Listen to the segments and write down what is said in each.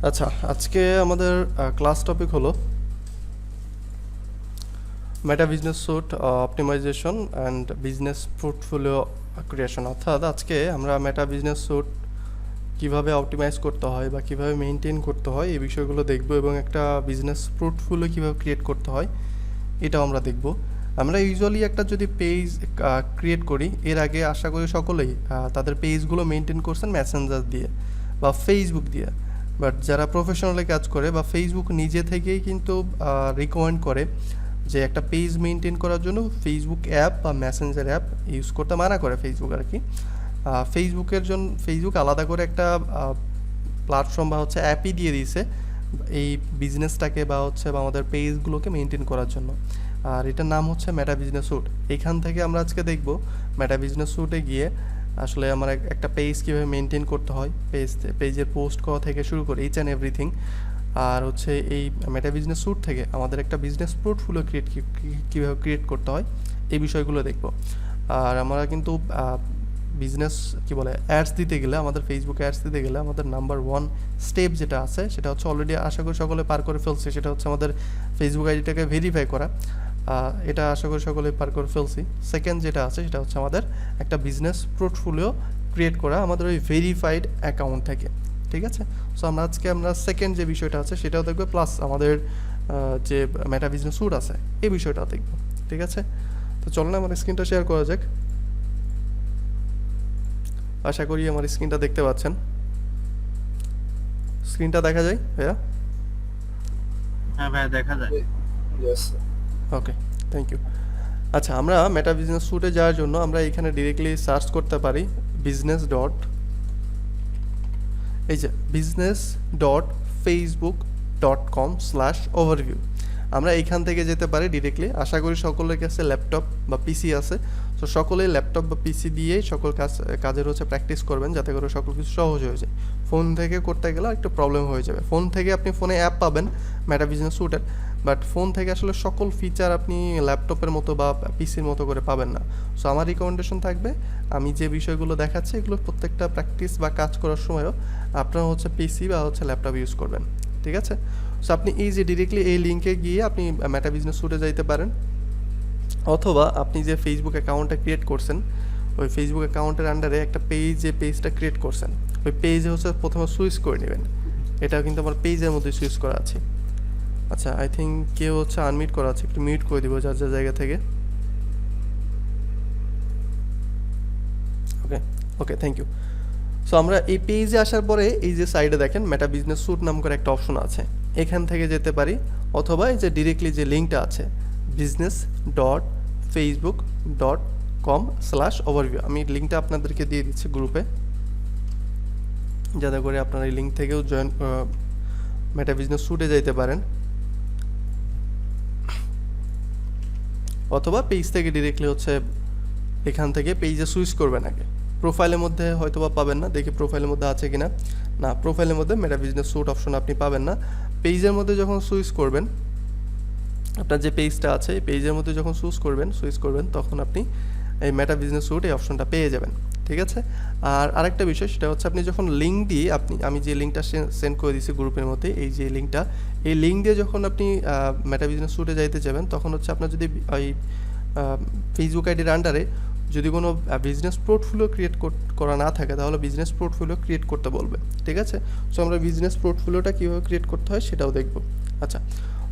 আচ্ছা, আজকে আমাদের ক্লাস টপিক হলো Meta business suite optimization and business portfolio creation. অর্থাৎ আজকে আমরা মেটা বিজনেস স্যুট কীভাবে অপটিমাইজ করতে হয় বা কীভাবে মেনটেন করতে হয় এই বিষয়গুলো দেখব, এবং একটা বিজনেস পোর্টফোলিও কীভাবে ক্রিয়েট করতে হয় এটাও আমরা দেখব। আমরা ইউজুয়ালি একটা যদি পেজ ক্রিয়েট করি, এর আগে আশা করি সকলেই তাদের পেজগুলো মেনটেন করছেন মেসেঞ্জার দিয়ে বা ফেসবুক দিয়ে। বাট যারা প্রফেশনালি কাজ করে বা ফেসবুক নিজে থেকেই কিন্তু রিকমেন্ড করে যে একটা পেজ মেনটেন করার জন্য ফেসবুক অ্যাপ বা মেসেঞ্জার অ্যাপ ইউজ করতে মানা করে ফেসবুক আর কি। ফেসবুক আলাদা করে একটা প্ল্যাটফর্ম বা হচ্ছে অ্যাপই দিয়ে দিয়েছে এই বিজনেসটাকে বা আমাদের পেজগুলোকে মেনটেন করার জন্য। আর এটার নাম হচ্ছে মেটা বিজনেস স্যুট। এখান থেকে আমরা আজকে দেখব মেটা বিজনেস স্যুটে গিয়ে আসলে আমার একটা পেজ কীভাবে মেনটেন করতে হয়, পেজের পোস্ট করা থেকে শুরু করে ইচ অ্যান্ড এভরিথিং। আর এই মেটা বিজনেস স্যুট থেকে আমাদের একটা বিজনেস পোর্টফোলিও কীভাবে ক্রিয়েট করতে হয় এই বিষয়গুলো দেখব। আর আমরা কিন্তু বিজনেস অ্যাডস দিতে গেলে, আমাদের ফেসবুক অ্যাডস দিতে গেলে আমাদের নাম্বার 1 স্টেপ যেটা আছে সেটা হচ্ছে অলরেডি আশা করি সকলে পার করে ফেলছে, সেটা হচ্ছে আমাদের ফেসবুক আইডিটাকে ভেরিফাই করা। এটা আশা করি সকলে পার করে ফেলছি। সেকেন্ড যেটা আছে সেটা হচ্ছে আমাদের একটা বিজনেস পোর্টফোলিও ক্রিয়েট করা আমাদের ওই ভেরিফাইড অ্যাকাউন্ট থেকে, ঠিক আছে। সো আমরা সেকেন্ড যে বিষয়টা আছে সেটাও দেখবো, প্লাস আমাদের যে মেটা বিজনেস স্যুট আছে এই বিষয়টাও দেখবো, ঠিক আছে। তো চলো না আমার স্ক্রিনটা শেয়ার করা যাক। আশা করি আমার স্ক্রিনটা দেখতে পাচ্ছেন। স্ক্রিনটা দেখা যায় ভাইয়া? হ্যাঁ ভাইয়া, দেখা যায়। ওকে, থ্যাংক ইউ। আচ্ছা, আমরা মেটা বিজনেস স্যুটে যাওয়ার জন্য আমরা এখানে ডিরেক্টলি সার্চ করতে পারি business.facebook.com/overview। আমরা এইখান থেকে যেতে পারি ডিরেক্টলি। আশা করি সকলের কাছে ল্যাপটপ বা পিসি আছে, তো সকলেই ল্যাপটপ বা পিসি দিয়েই সকল কাজের প্র্যাকটিস করবেন, যাতে করে সকল কিছু সহজ হয়ে যায়। ফোন থেকে করতে গেলে একটু প্রবলেম হয়ে যাবে। ফোন থেকে আপনি ফোনে অ্যাপ পাবেন মেটা বিজনেস স্যুটের, বাট ফোন থেকে আসলে সকল ফিচার আপনি ল্যাপটপের মতো বা পিসির মতো করে পাবেন না। সো আমার রিকমেন্ডেশন থাকবে, আমি যে বিষয়গুলো দেখাচ্ছি এগুলো প্রত্যেকটা প্র্যাকটিস বা কাজ করার সময়ও আপনারা পিসি বা ল্যাপটপ ইউজ করবেন, ঠিক আছে। সো আপনি ডিরেক্টলি এই লিঙ্কে গিয়ে আপনি মেটা বিজনেস স্যুটে যাইতে পারেন, অথবা আপনি যে ফেসবুক অ্যাকাউন্টটা ক্রিয়েট করছেন ওই ফেসবুক অ্যাকাউন্টের আন্ডারে একটা পেজটা ক্রিয়েট করছেন, ওই পেজে প্রথমে সুইচ করে নেবেন। এটা কিন্তু আমার পেজের মধ্যে সুইচ করা আছে। আচ্ছা, আই থিঙ্ক কেউ আনমিউট করা আছে, একটু মিউট করে দিব যার যার জায়গা থেকে। ওকে, থ্যাংক ইউ। সো আমরা এই পেজে আসার পরে এই যে সাইডে দেখেন মেটা বিজনেস স্যুট নাম করে একটা অপশন আছে, এখান থেকে যেতে পারি, অথবা এই যে ডিরেক্টলি যে লিঙ্কটা আছে business.facebook.com/overview, আমি লিঙ্কটা আপনাদেরকে দিয়ে দিচ্ছি গ্রুপে, যাতে করে আপনারা এই লিঙ্ক থেকেও জয়েন মেটা বিজনেস স্যুটে যাইতে পারেন, অথবা পেজ থেকে ডিরেক্টলি এখান থেকে পেজে সুইচ করবেন আগে। প্রোফাইলের মধ্যে হয়তোবা পাবেন না, দেখি প্রোফাইলের মধ্যে আছে কিনা। না, প্রোফাইলের মধ্যে মেটা বিজনেস স্যুট অপশন আপনি পাবেন না। পেজের মধ্যে যখন সুইচ করবেন, আপনার যে পেজটা আছে এই পেজের মধ্যে যখন সুইচ করবেন তখন আপনি এই মেটা বিজনেস স্যুট এই অপশনটা পেয়ে যাবেন, ঠিক আছে। আর আরেকটা বিষয় সেটা হচ্ছে, আপনি যখন লিঙ্ক দিয়ে আমি যে লিঙ্কটা সেন্ড করে দিয়েছি গ্রুপের মধ্যে, এই যে লিঙ্কটা, এই লিঙ্ক দিয়ে যখন আপনি মেটা বিজনেস স্যুটে যাইতে যাবেন, তখন আপনার যদি ওই ফেসবুক আইডির আন্ডারে যদি কোনো বিজনেস পোর্টফোলিও ক্রিয়েট করা না থাকে, তাহলে বিজনেস পোর্টফোলিও ক্রিয়েট করতে বলবে, ঠিক আছে। সো আমরা বিজনেস পোর্টফোলিওটা কীভাবে ক্রিয়েট করতে হয় সেটাও দেখব। আচ্ছা,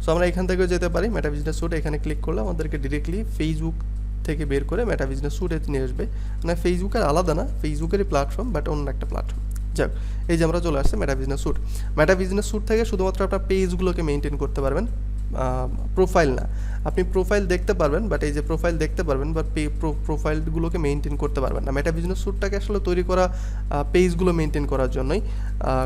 সো আমরা এখান থেকেও যেতে পারি মেটা বিজনেস স্যুট, এখানে ক্লিক করলে আমাদেরকে ডিরেক্টলি ফেসবুক থেকে বের করে মেটা বিজনেস স্যুটে নিয়ে আসবে। মানে ফেসবুকের আলাদা না, ফেসবুকেরই প্ল্যাটফর্ম, বাট অন্য একটা প্ল্যাটফর্ম। যাক, এই যে আমরা চলে আসছে Meta business suite. Meta business suite থেকে শুধুমাত্র আপনার পেজগুলোকে মেনটেন করতে পারবেন, প্রোফাইল না। আপনি প্রোফাইল দেখতে পারবেন, বাট এই যে প্রোফাইল দেখতে পারবেন বাট প্রোফাইলগুলোকে মেনটেন করতে পারবেন না। মেটা বিজনেস স্যুটটাকে আসলে তৈরি করা পেজগুলো মেনটেন করার জন্যই,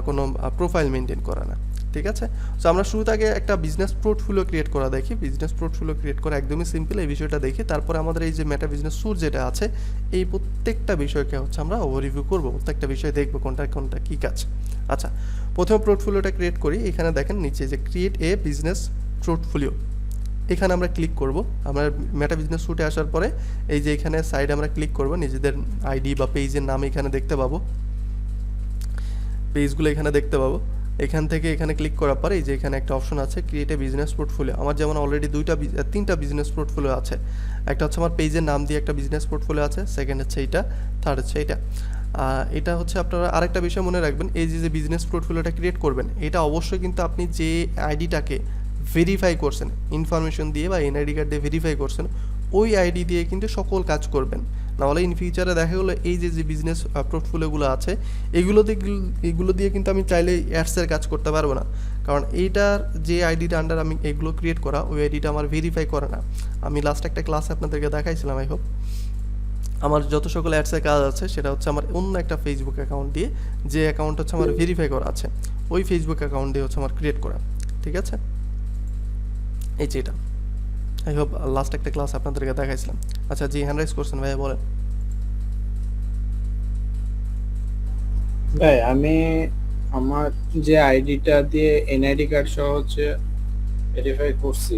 কোনো প্রোফাইল মেনটেন করা না, ঠিক আছে। সো আমরা শুরুতে আগে একটা বিজনেস পোর্টফোলিও ক্রিয়েট করা দেখি। বিজনেস পোর্টফোলিও ক্রিয়েট করা একদমই সিম্পল, এই বিষয়টা দেখি। তারপরে আমাদের এই যে মেটা বিজনেস স্যুট যেটা আছে, এই প্রত্যেকটা বিষয়কে আমরা ওভাররিভিউ করব, প্রত্যেকটা বিষয় দেখবো কোনটা কী কাজ। আচ্ছা, প্রথমে পোর্টফোলিওটা ক্রিয়েট করি। এখানে দেখেন নিচে যে ক্রিয়েট এ বিজনেস পোর্টফোলিও, এখানে আমরা ক্লিক করব। আমরা মেটা বিজনেস স্যুটে আসার পরে এই যে এখানে সাইডে আমরা ক্লিক করব, নিজেদের আইডি বা পেজের নাম এখানে দেখতে পাবো, পেজগুলো এখানে দেখতে পাবো। এখান থেকে এখানে ক্লিক করার পরে এই যে এখানে একটা অপশন আছে ক্রিয়েট এ বিজনেস পোর্টফোলিও। আমার যেমন অলরেডি তিনটা বিজনেস পোর্টফোলিও আছে। একটা হচ্ছে আমার পেজের নাম দিয়ে একটা বিজনেস পোর্টফোলিও আছে, সেকেন্ড হচ্ছে এইটা, থার্ড হচ্ছে এইটা। এটা হচ্ছে আপনারা আরেকটা বিষয় মনে রাখবেন, এই যে বিজনেস পোর্টফোলিওটা ক্রিয়েট করবেন এটা অবশ্যই কিন্তু আপনি যে আইডিটাকে ভেরিফাই করছেন ইনফরমেশন দিয়ে বা এনআইডি কার্ড দিয়ে ভেরিফাই করছেন ওই আইডি দিয়ে কিন্তু সকল কাজ করবেন। নাহলে ইন ফিউচারে দেখা গেলো এই যে বিজনেস পোর্টফোলিওগুলো আছে এগুলো দিয়ে কিন্তু আমি চাইলে অ্যাডসের কাজ করতে পারবো না, কারণ এইটার যে আইডিটা আন্ডার আমি এগুলো ক্রিয়েট করা ওই আইডিটা আমার ভেরিফাই করে না। আমি লাস্ট একটা ক্লাসে আপনাদেরকে দেখাইছিলাম, আই হোপ। আমার যত সকল অ্যাডসের কাজ আছে সেটা হচ্ছে আমার অন্য একটা ফেসবুক অ্যাকাউন্ট দিয়ে, যে অ্যাকাউন্ট হচ্ছে আমার ভেরিফাই করা আছে ওই ফেসবুক অ্যাকাউন্ট দিয়ে হচ্ছে আমার ক্রিয়েট করা, ঠিক আছে। এই যে এটা আই হোপ লাস্ট একটা ক্লাস আপনাদেরকে দেখাইছিলাম। আচ্ছা জি, হ্যান্ড রাইজ করছেন ভাইয়া, বলেন। ভাই আমি আমার যে আইডিটা দিয়ে এনআইডি কার্ড সহ হচ্ছে ভেরিফাই করছি,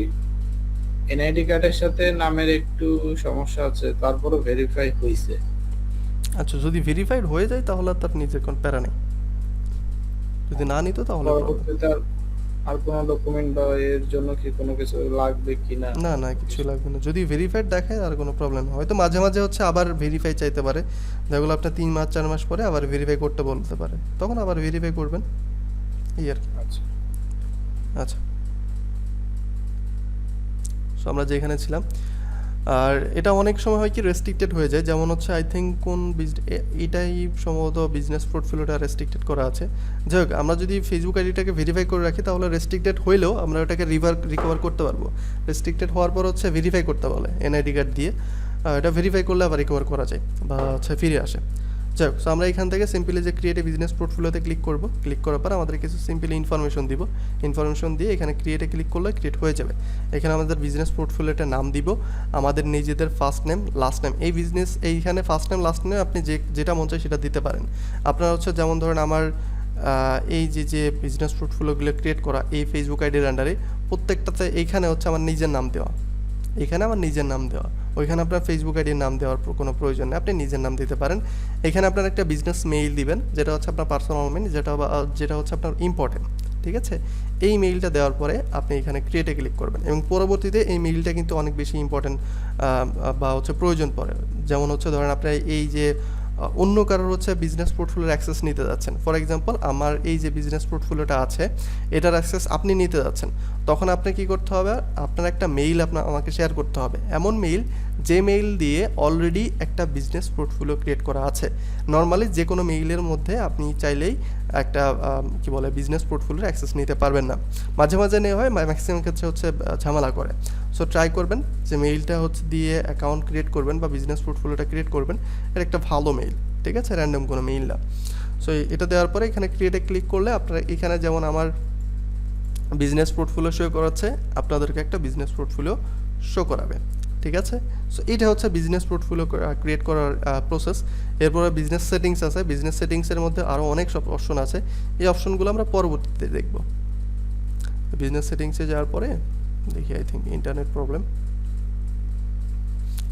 এনআইডি কার্ডের সাথে নামের একটু সমস্যা আছে, তারপরও ভেরিফাই হয়েছে। আচ্ছা, যদি ভেরিফাইড হয়ে যায় তাহলে আর তার নিজের কোনো প্যারা নেই, যদি না নিত তাহলে problem। পরবর্তীতে আর কোনো ডকুমেন্ট বা এর জন্য কি কোনো কিছু লাগবে কিনা? না না, কিছু লাগবে না, যদি ভেরিফাইড দেখায় আর কোনো প্রবলেম হয়। হয়তো মাঝে মাঝে হচ্ছে আবার ভেরিফাই চাইতে পারে, যেগুলো আপনার 3 মাস 4 মাস পরে আবার ভেরিফাই করতে বলতে পারে, তখন আবার ভেরিফাই করবেন, এই আর কি। আচ্ছা আচ্ছা, সো আমরা যেখানে ছিলাম, আর এটা অনেক সময় হয় কি রেস্ট্রিক্টেড হয়ে যায়, যেমন হচ্ছে আই থিঙ্ক কোন এটাই সম্ভবত বিজনেস পোর্টফোলিওটা রেস্ট্রিক্টেড করা আছে। যাই হোক, আমরা যদি ফেসবুক আইডিটাকে ভেরিফাই করে রাখি তাহলে রেস্ট্রিক্টেড হইলেও আমরা ওটাকে রিকভার করতে পারবো। রেস্ট্রিক্টেড হওয়ার পর হচ্ছে ভেরিফাই করতে বলে এনআইডি কার্ড দিয়ে, এটা ভেরিফাই করলে আবার রিকভার করা যায় বা হচ্ছে ফিরে আসে। যাই হোক, সো আমরা এখান থেকে সিম্পলি যে ক্রিয়েট এ বিজনেস পোর্টফোলিওতে ক্লিক করব, ক্লিক করার পর আমাদের কিছু সিম্পলি ইনফরমেশন দিব, ইনফরমেশন দিয়ে এখানে ক্রিয়েটে ক্লিক করলে ক্রিয়েট হয়ে যাবে। এখানে আমাদের বিজনেস পোর্টফোলিওটা নাম দিব, আমাদের নিজেদের ফার্স্ট নেম লাস্ট নেম, এইখানে ফার্স্ট নেম লাস্ট নেম আপনি যেটা মন চায় সেটা দিতে পারেন। আপনার হচ্ছে যেমন ধরেন আমার এই যে বিজনেস পোর্টফোলিওগুলো ক্রিয়েট করা এই ফেসবুক আইডির আন্ডারে প্রত্যেকটাতে এইখানে হচ্ছে আমার নিজের নাম দেওয়া, এখানে আমার নিজের নাম দেওয়া, ওইখানে আপনার ফেসবুক আইডির নাম দেওয়ার কোনো প্রয়োজন নেই, আপনি নিজের নাম দিতে পারেন। এখানে আপনার একটা বিজনেস মেইল দিবেন, যেটা হচ্ছে আপনার পার্সোনাল মেইল, যেটা হচ্ছে আপনার ইম্পর্টেন্ট, ঠিক আছে। এই মেইলটা দেওয়ার পরে আপনি এখানে ক্রিয়েটে ক্লিক করবেন, এবং পরবর্তীতে এই মেইলটা কিন্তু অনেক বেশি ইম্পর্টেন্ট বা হচ্ছে প্রয়োজন পড়ে। যেমন হচ্ছে ধরেন আপনার এই যে অন্য কারোর হচ্ছে বিজনেস পোর্টফোলিওর অ্যাক্সেস নিতে যাচ্ছেন, ফর এক্সাম্পল আমার এই যে বিজনেস পোর্টফোলিওটা আছে এটার অ্যাক্সেস আপনি নিতে যাচ্ছেন, তখন আপনি কি করতে হবে, আপনার একটা মেইল আমাকে শেয়ার করতে হবে, এমন মেইল যে মেইল দিয়ে অলরেডি একটা বিজনেস পোর্টফোলিও ক্রিয়েট করা আছে। নর্মালি যে কোনো মেইলের মধ্যে আপনি চাইলেই একটা কি বলে বিজনেস পোর্টফোলিওর অ্যাক্সেস নিতে পারবেন না, মাঝে মাঝে নেওয়া হয়, ম্যাক্সিমাম ক্ষেত্রে হচ্ছে ঝামেলা করে। সো ট্রাই করবেন যে মেইলটা হচ্ছে দিয়ে অ্যাকাউন্ট ক্রিয়েট করবেন বা বিজনেস পোর্টফোলিওটা ক্রিয়েট করবেন এটা একটা ভালো মেইল, ঠিক আছে, র্যান্ডম কোনো মেইল না। সো এটা দেওয়ার পরে এখানে ক্রিয়েটে ক্লিক করলে আপনারা এখানে যেমন আমার বিজনেস পোর্টফোলিও শো করাচ্ছে, আপনাদেরকে একটা বিজনেস পোর্টফোলিও শো করাবে, ঠিক আছে। সো এটা হচ্ছে বিজনেস পোর্টফোলিও ক্রিয়েট করার প্রসেস। এরপরে বিজনেস সেটিংস আছে, বিজনেস সেটিংসের মধ্যে আরও অনেক সব অপশন আছে, এই অপশনগুলো আমরা পরবর্তীতে দেখব। বিজনেস সেটিংসে যাওয়ার পরে দেখি, আই থিঙ্ক ইন্টারনেট প্রবলেম।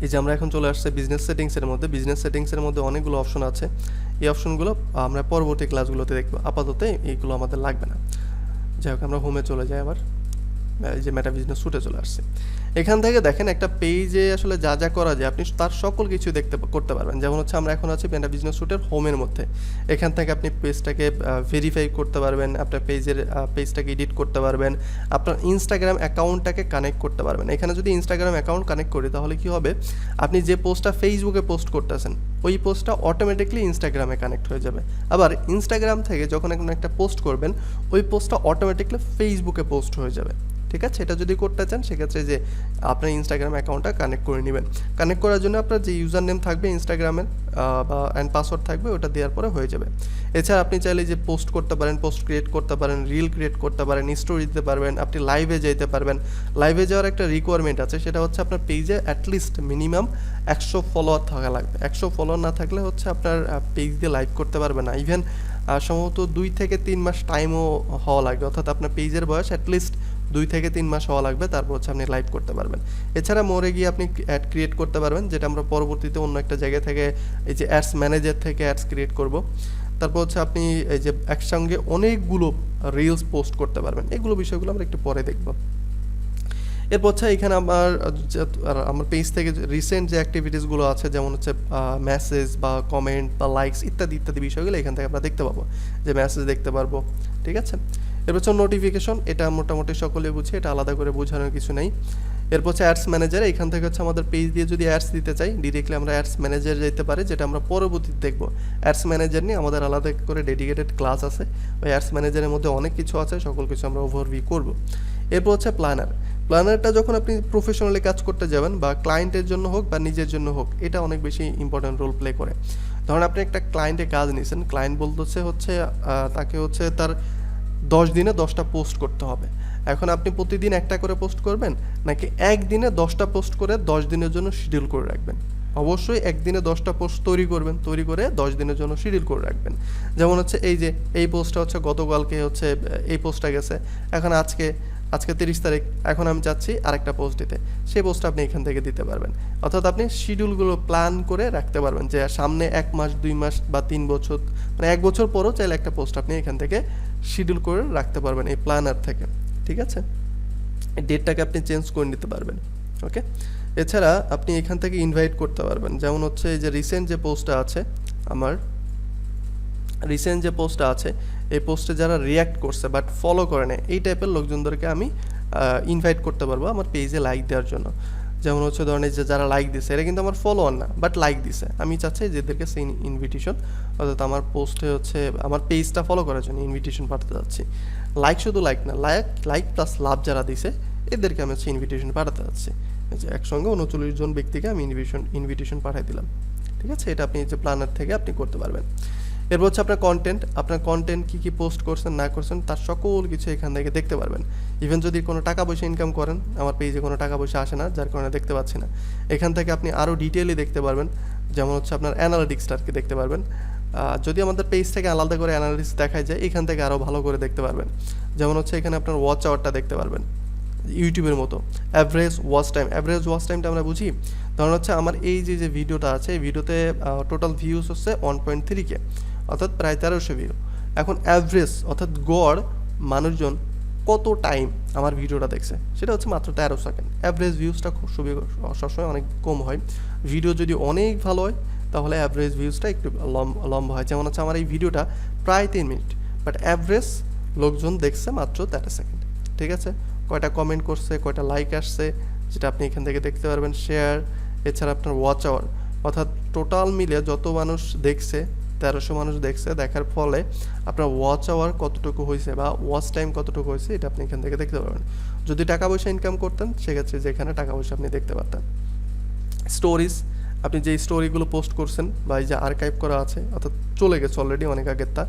এই যে আমরা এখন চলে আসছে বিজনেস সেটিংসের মধ্যে, বিজনেস সেটিংসের মধ্যে অনেকগুলো অপশন আছে, এই অপশনগুলো আমরা পরবর্তী ক্লাসগুলোতে দেখব, আপাতত এইগুলো আমাদের লাগবে না। যাই হোক, আমরা হোমে চলে যাই, আবার এই যে মেটা বিজনেস স্যুটে চলে আসছে। এখান থেকে দেখেন একটা পেজে আসলে যা যা করা যায় আপনি তার সকল কিছু করতে পারবেন। যেমন হচ্ছে আমরা এখন আছি মেটা বিজনেস স্যুটের হোমের মধ্যে, এখান থেকে আপনি পেজটাকে ভেরিফাই করতে পারবেন, আপনার পেজটাকে এডিট করতে পারবেন, আপনার ইনস্টাগ্রাম অ্যাকাউন্টটাকে কানেক্ট করতে পারবেন। এখানে যদি ইনস্টাগ্রাম অ্যাকাউন্ট কানেক্ট করি তাহলে কি হবে, আপনি যে পোস্টটা ফেসবুকে পোস্ট করতেছেন ওই পোস্টটা অটোমেটিকলি ইনস্টাগ্রামে কানেক্ট হয়ে যাবে। আবার ইনস্টাগ্রাম থেকে যখন একটা পোস্ট করবেন ওই পোস্টটা অটোমেটিকলি ফেসবুকে পোস্ট হয়ে যাবে, ঠিক আছে। এটা যদি করতে চান সেক্ষেত্রে যে আপনার ইনস্টাগ্রাম অ্যাকাউন্টটা কানেক্ট করে নেবেন, কানেক্ট করার জন্য আপনার যে ইউজার নেম থাকবে ইনস্টাগ্রামের বা অ্যান্ড পাসওয়ার্ড থাকবে ওটা দেওয়ার পরে হয়ে যাবে। এছাড়া আপনি চাইলে যে পোস্ট করতে পারেন, পোস্ট ক্রিয়েট করতে পারেন, রিল ক্রিয়েট করতে পারেন, স্টোরি দিতে পারবেন, আপনি লাইভে যেতে পারবেন। লাইভে যাওয়ার একটা রিকোয়ারমেন্ট আছে, সেটা হচ্ছে আপনার পেজে অ্যাটলিস্ট মিনিমাম 100 ফলোয়ার থাকা লাগবে। 100 ফলোয়ার না থাকলে হচ্ছে আপনার পেজ দিয়ে লাইভ করতে পারবে না। ইভেন সম্ভবত 2 থেকে 3 মাস টাইমও হওয়া লাগবে, অর্থাৎ আপনার পেজের বয়স অ্যাটলিস্ট 2 থেকে 3 মাস হওয়া লাগবে, তারপর হচ্ছে আপনি লাইভ করতে পারবেন। এছাড়া মোরে গিয়ে আপনি অ্যাড ক্রিয়েট করতে পারবেন, যেটা আমরা পরবর্তীতে অন্য একটা জায়গা থেকে এই যে অ্যাডস ম্যানেজার থেকে অ্যাডস ক্রিয়েট করব। তারপর হচ্ছে আপনি এই যে একসঙ্গে অনেকগুলো রিলস পোস্ট করতে পারবেন। এগুলো বিষয়গুলো আমরা একটু পরে দেখব। এরপর হচ্ছে এখানে আমার পেজ থেকে রিসেন্ট যে অ্যাক্টিভিটিসগুলো আছে, যেমন হচ্ছে মেসেজ বা কমেন্ট বা লাইকস ইত্যাদি ইত্যাদি বিষয়গুলো এখান থেকে আমরা দেখতে পাবো, যে মেসেজ দেখতে পারবো, ঠিক আছে। এরপর হচ্ছে নোটিফিকেশন, এটা মোটামুটি সকলে বুঝে, এটা আলাদা করে বোঝানোর কিছু নেই। এরপর হচ্ছে অ্যাডস ম্যানেজার, এখান থেকে হচ্ছে আমাদের পেজ দিয়ে যদি অ্যাডস দিতে চাই ডিরেক্টলি আমরা অ্যাডস ম্যানেজার যেতে পারি, যেটা আমরা পরবর্তীতে দেখবো। অ্যাডস ম্যানেজার নিয়ে আমাদের আলাদা করে ডেডিকেটেড ক্লাস আছে, ওই অ্যাডস ম্যানেজারের মধ্যে অনেক কিছু আছে, সকল কিছু আমরা ওভারভিউ করবো। এরপর হচ্ছে প্ল্যানার। প্ল্যানারটা যখন আপনি প্রফেশনালি কাজ করতে যাবেন, বা ক্লায়েন্টের জন্য হোক বা নিজের জন্য হোক, এটা অনেক বেশি ইম্পর্ট্যান্ট রোল প্লে করে। ধরুন আপনি একটা ক্লায়েন্টের কাজ নিয়েছেন, ক্লায়েন্ট বলতেছে হচ্ছে তাকে হচ্ছে তার 10 দিনে 10টা পোস্ট করতে হবে। এখন আপনি প্রতিদিন একটা করে পোস্ট করবেন, নাকি একদিনে 10টা পোস্ট করে 10 দিনের জন্য শিডিউল করে রাখবেন? অবশ্যই একদিনে 10টা পোস্ট তৈরি করবেন, তৈরি করে 10 দিনের জন্য শিডিউল করে রাখবেন। যেমন হচ্ছে এই যে এই পোস্টটা হচ্ছে গতকালকে হচ্ছে এই পোস্টটা গেছে, এখন আজকে 30 তারিখ, এখন আমি চাচ্ছি আরেকটা পোস্ট দিতে, সেই পোস্টটা আপনি এখান থেকে দিতে পারবেন। অর্থাৎ আপনি শিডিউলগুলো প্ল্যান করে রাখতে পারবেন, যে সামনে 1 মাস 2 মাস বা 3 বছর, মানে 1 বছর পরও চাইলে একটা পোস্ট আপনি এখান থেকে শিডিউল করে রাখতে পারবেন এই প্ল্যানার থেকে, ঠিক আছে। ডেটটাকে আপনি চেঞ্জ করে নিতে পারবেন, ওকে। এছাড়া আপনি এখান থেকে ইনভাইট করতে পারবেন, যেমন হচ্ছে এই যে রিসেন্ট যে পোস্টটা আছে, আমার রিসেন্ট যে পোস্টটা আছে, এই পোস্টে যারা রিয়্যাক্ট করছে বাট ফলো করে না, এই টাইপের লোকজনদেরকে আমি ইনভাইট করতে পারবো আমার পেজে লাইক দেওয়ার জন্য। যেমন হচ্ছে ধরেন যে যারা লাইক দিছে, এরা কিন্তু আমার ফলোয়ার না, বাট লাইক দিছে, আমি চাচ্ছি যেদেরকে সেই ইনভিটেশন, অর্থাৎ আমার পোস্টে হচ্ছে আমার পেজটা ফলো করার জন্য ইনভিটেশন পাঠাতে যাচ্ছি। লাইক শুধু লাইক না, লাইক প্লাস লাভ যারা দিছে, এদেরকে আমি হচ্ছে ইনভিটেশন পাঠাতে যাচ্ছি। যে একসঙ্গে 39 জন ব্যক্তিকে আমি ইনভিটেশন পাঠিয়ে দিলাম, ঠিক আছে। এটা আপনি যে প্ল্যানার থেকে আপনি করতে পারবেন। এরপর হচ্ছে আপনার কন্টেন্ট কী পোস্ট করছেন না করছেন তার সকল কিছু এখান থেকে দেখতে পারবেন। ইভেন যদি কোনো টাকা পয়সা ইনকাম করেন, আমার পেজে কোনো টাকা পয়সা আসে না, যার কারণে দেখতে পাচ্ছি না, এখান থেকে আপনি আরও ডিটেইলি দেখতে পারবেন। যেমন হচ্ছে আপনার অ্যানালিটিক্সটাকে দেখতে পারবেন, যদি আমাদের পেজ থেকে আলাদা করে অ্যানালিটিক্স দেখায় যায়, এখান থেকে আরও ভালো করে দেখতে পারবেন। যেমন হচ্ছে এখানে আপনার ওয়াচ আওয়ারটা দেখতে পারবেন, ইউটিউবের মতো। অ্যাভারেজ ওয়াচ টাইমটা আমরা বুঝি, ধরুন হচ্ছে আমার এই যে ভিডিওটা আছে, এই ভিডিওতে টোটাল ভিউজ হচ্ছে 1.3K, অর্থাৎ প্রায় 1300 ভিউ। এখন অ্যাভারেজ অর্থাৎ গড় মানুষজন কত টাইম আমার ভিডিওটা দেখছে, সেটা হচ্ছে মাত্র 13 সেকেন্ড। অ্যাভারেজ ভিউজটা সবসময় অনেক কম হয়। ভিডিও যদি অনেক ভালো হয় তাহলে অ্যাভারেজ ভিউজটা একটু লম্বা হয়। যেমন হচ্ছে আমার এই ভিডিওটা প্রায় 3 মিনিট, বাট অ্যাভারেজ লোকজন দেখছে মাত্র 13 সেকেন্ড, ঠিক আছে। কয়টা কমেন্ট করছে, কয়টা লাইক আসছে, যেটা আপনি এখান থেকে দেখতে পারবেন, শেয়ার। এছাড়া আপনার ওয়াচ আওয়ার, অর্থাৎ টোটাল মিলে যত মানুষ দেখছে, 1300 মানুষ দেখছে, দেখার ফলে আপনার ওয়াচ আওয়ার কতটুকু হয়েছে বা ওয়াচ টাইম কতটুকু হয়েছে, এটা আপনি এখান থেকে দেখতে পারবেন। যদি টাকা পয়সা ইনকাম করতেন, সেক্ষেত্রে যেখানে টাকা পয়সা আপনি দেখতে পারতেন। স্টোরিজ, আপনি যে স্টোরিগুলো পোস্ট করছেন বা এই যে আর্কাইভ করা আছে, অর্থাৎ চলে গেছে অলরেডি অনেক আগের তা,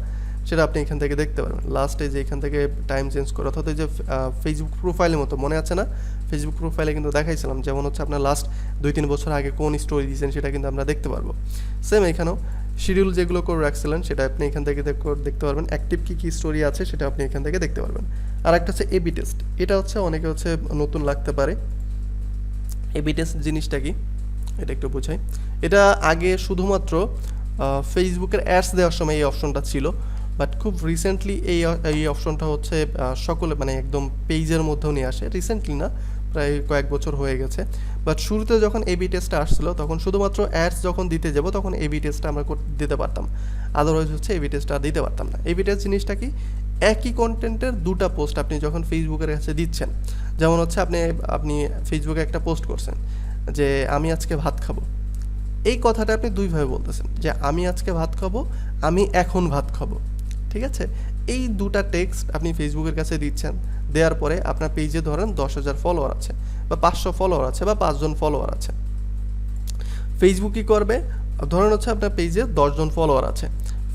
সেটা আপনি এখান থেকে দেখতে পারবেন। লাস্টে যে এখান থেকে টাইম চেঞ্জ করে, অর্থাৎ এই যে ফেসবুক প্রোফাইলের মতো, মনে আছে না, ফেসবুক প্রোফাইলে কিন্তু দেখাইছিলাম, যেমন হচ্ছে আপনার লাস্ট 2-3 বছর আগে কোন স্টোরি দিয়েছেন সেটা কিন্তু আমরা দেখতে পারবো। সেম এখানেও শিডিউল যেগুলো করে রাখছিলেন সেটা আপনি এখান থেকে দেখতে পারবেন। অ্যাক্টিভ কী স্টোরি আছে সেটা আপনি এখান থেকে দেখতে পারবেন। আর একটা হচ্ছে এবি টেস্ট, এটা হচ্ছে অনেকে হচ্ছে নতুন লাগতে পারে। এবি টেস্ট জিনিসটা কি, এটা একটু বোঝাই। এটা আগে শুধুমাত্র ফেসবুকের অ্যাডস দেওয়ার সময় এই অপশনটা ছিল, বাট খুব রিসেন্টলি এই অপশনটা হচ্ছে সকলে মানে একদম পেজের মধ্যেও নিয়ে আসে। রিসেন্টলি না, প্রায় কয়েক বছর হয়ে গেছে। বাট শুরুতে যখন এবি টেস্টটা আসছিলো, তখন শুধুমাত্র অ্যাডস যখন দিতে যাব তখন এবি টেস্টটা আমরা দিতে পারতাম, আদারওয়াইজ হচ্ছে এবি টেস্টটা দিতে পারতাম না। এবি টেস্ট জিনিসটা কি, একই কন্টেন্টের 2টা পোস্ট আপনি যখন ফেসবুকের কাছে দিচ্ছেন, যেমন হচ্ছে আপনি ফেসবুকে একটা পোস্ট করছেন যে আমি আজকে ভাত খাবো, এই কথাটা আপনি দুইভাবে বলতেছেন, যে আমি আজকে ভাত খাবো, আমি এখন ভাত খাবো, ঠিক আছে। এই 2টা টেক্সট আপনি ফেসবুকের কাছে দিচ্ছেন, দেওয়ার পরে আপনার পেজে ধরেন 10,000 ফলোয়ার আছে বা 500 ফলোয়ার আছে বা 5 জন ফলোয়ার আছে। ফেসবুক কী করবে, ধরেন হচ্ছে আপনার পেজে 10 জন ফলোয়ার আছে,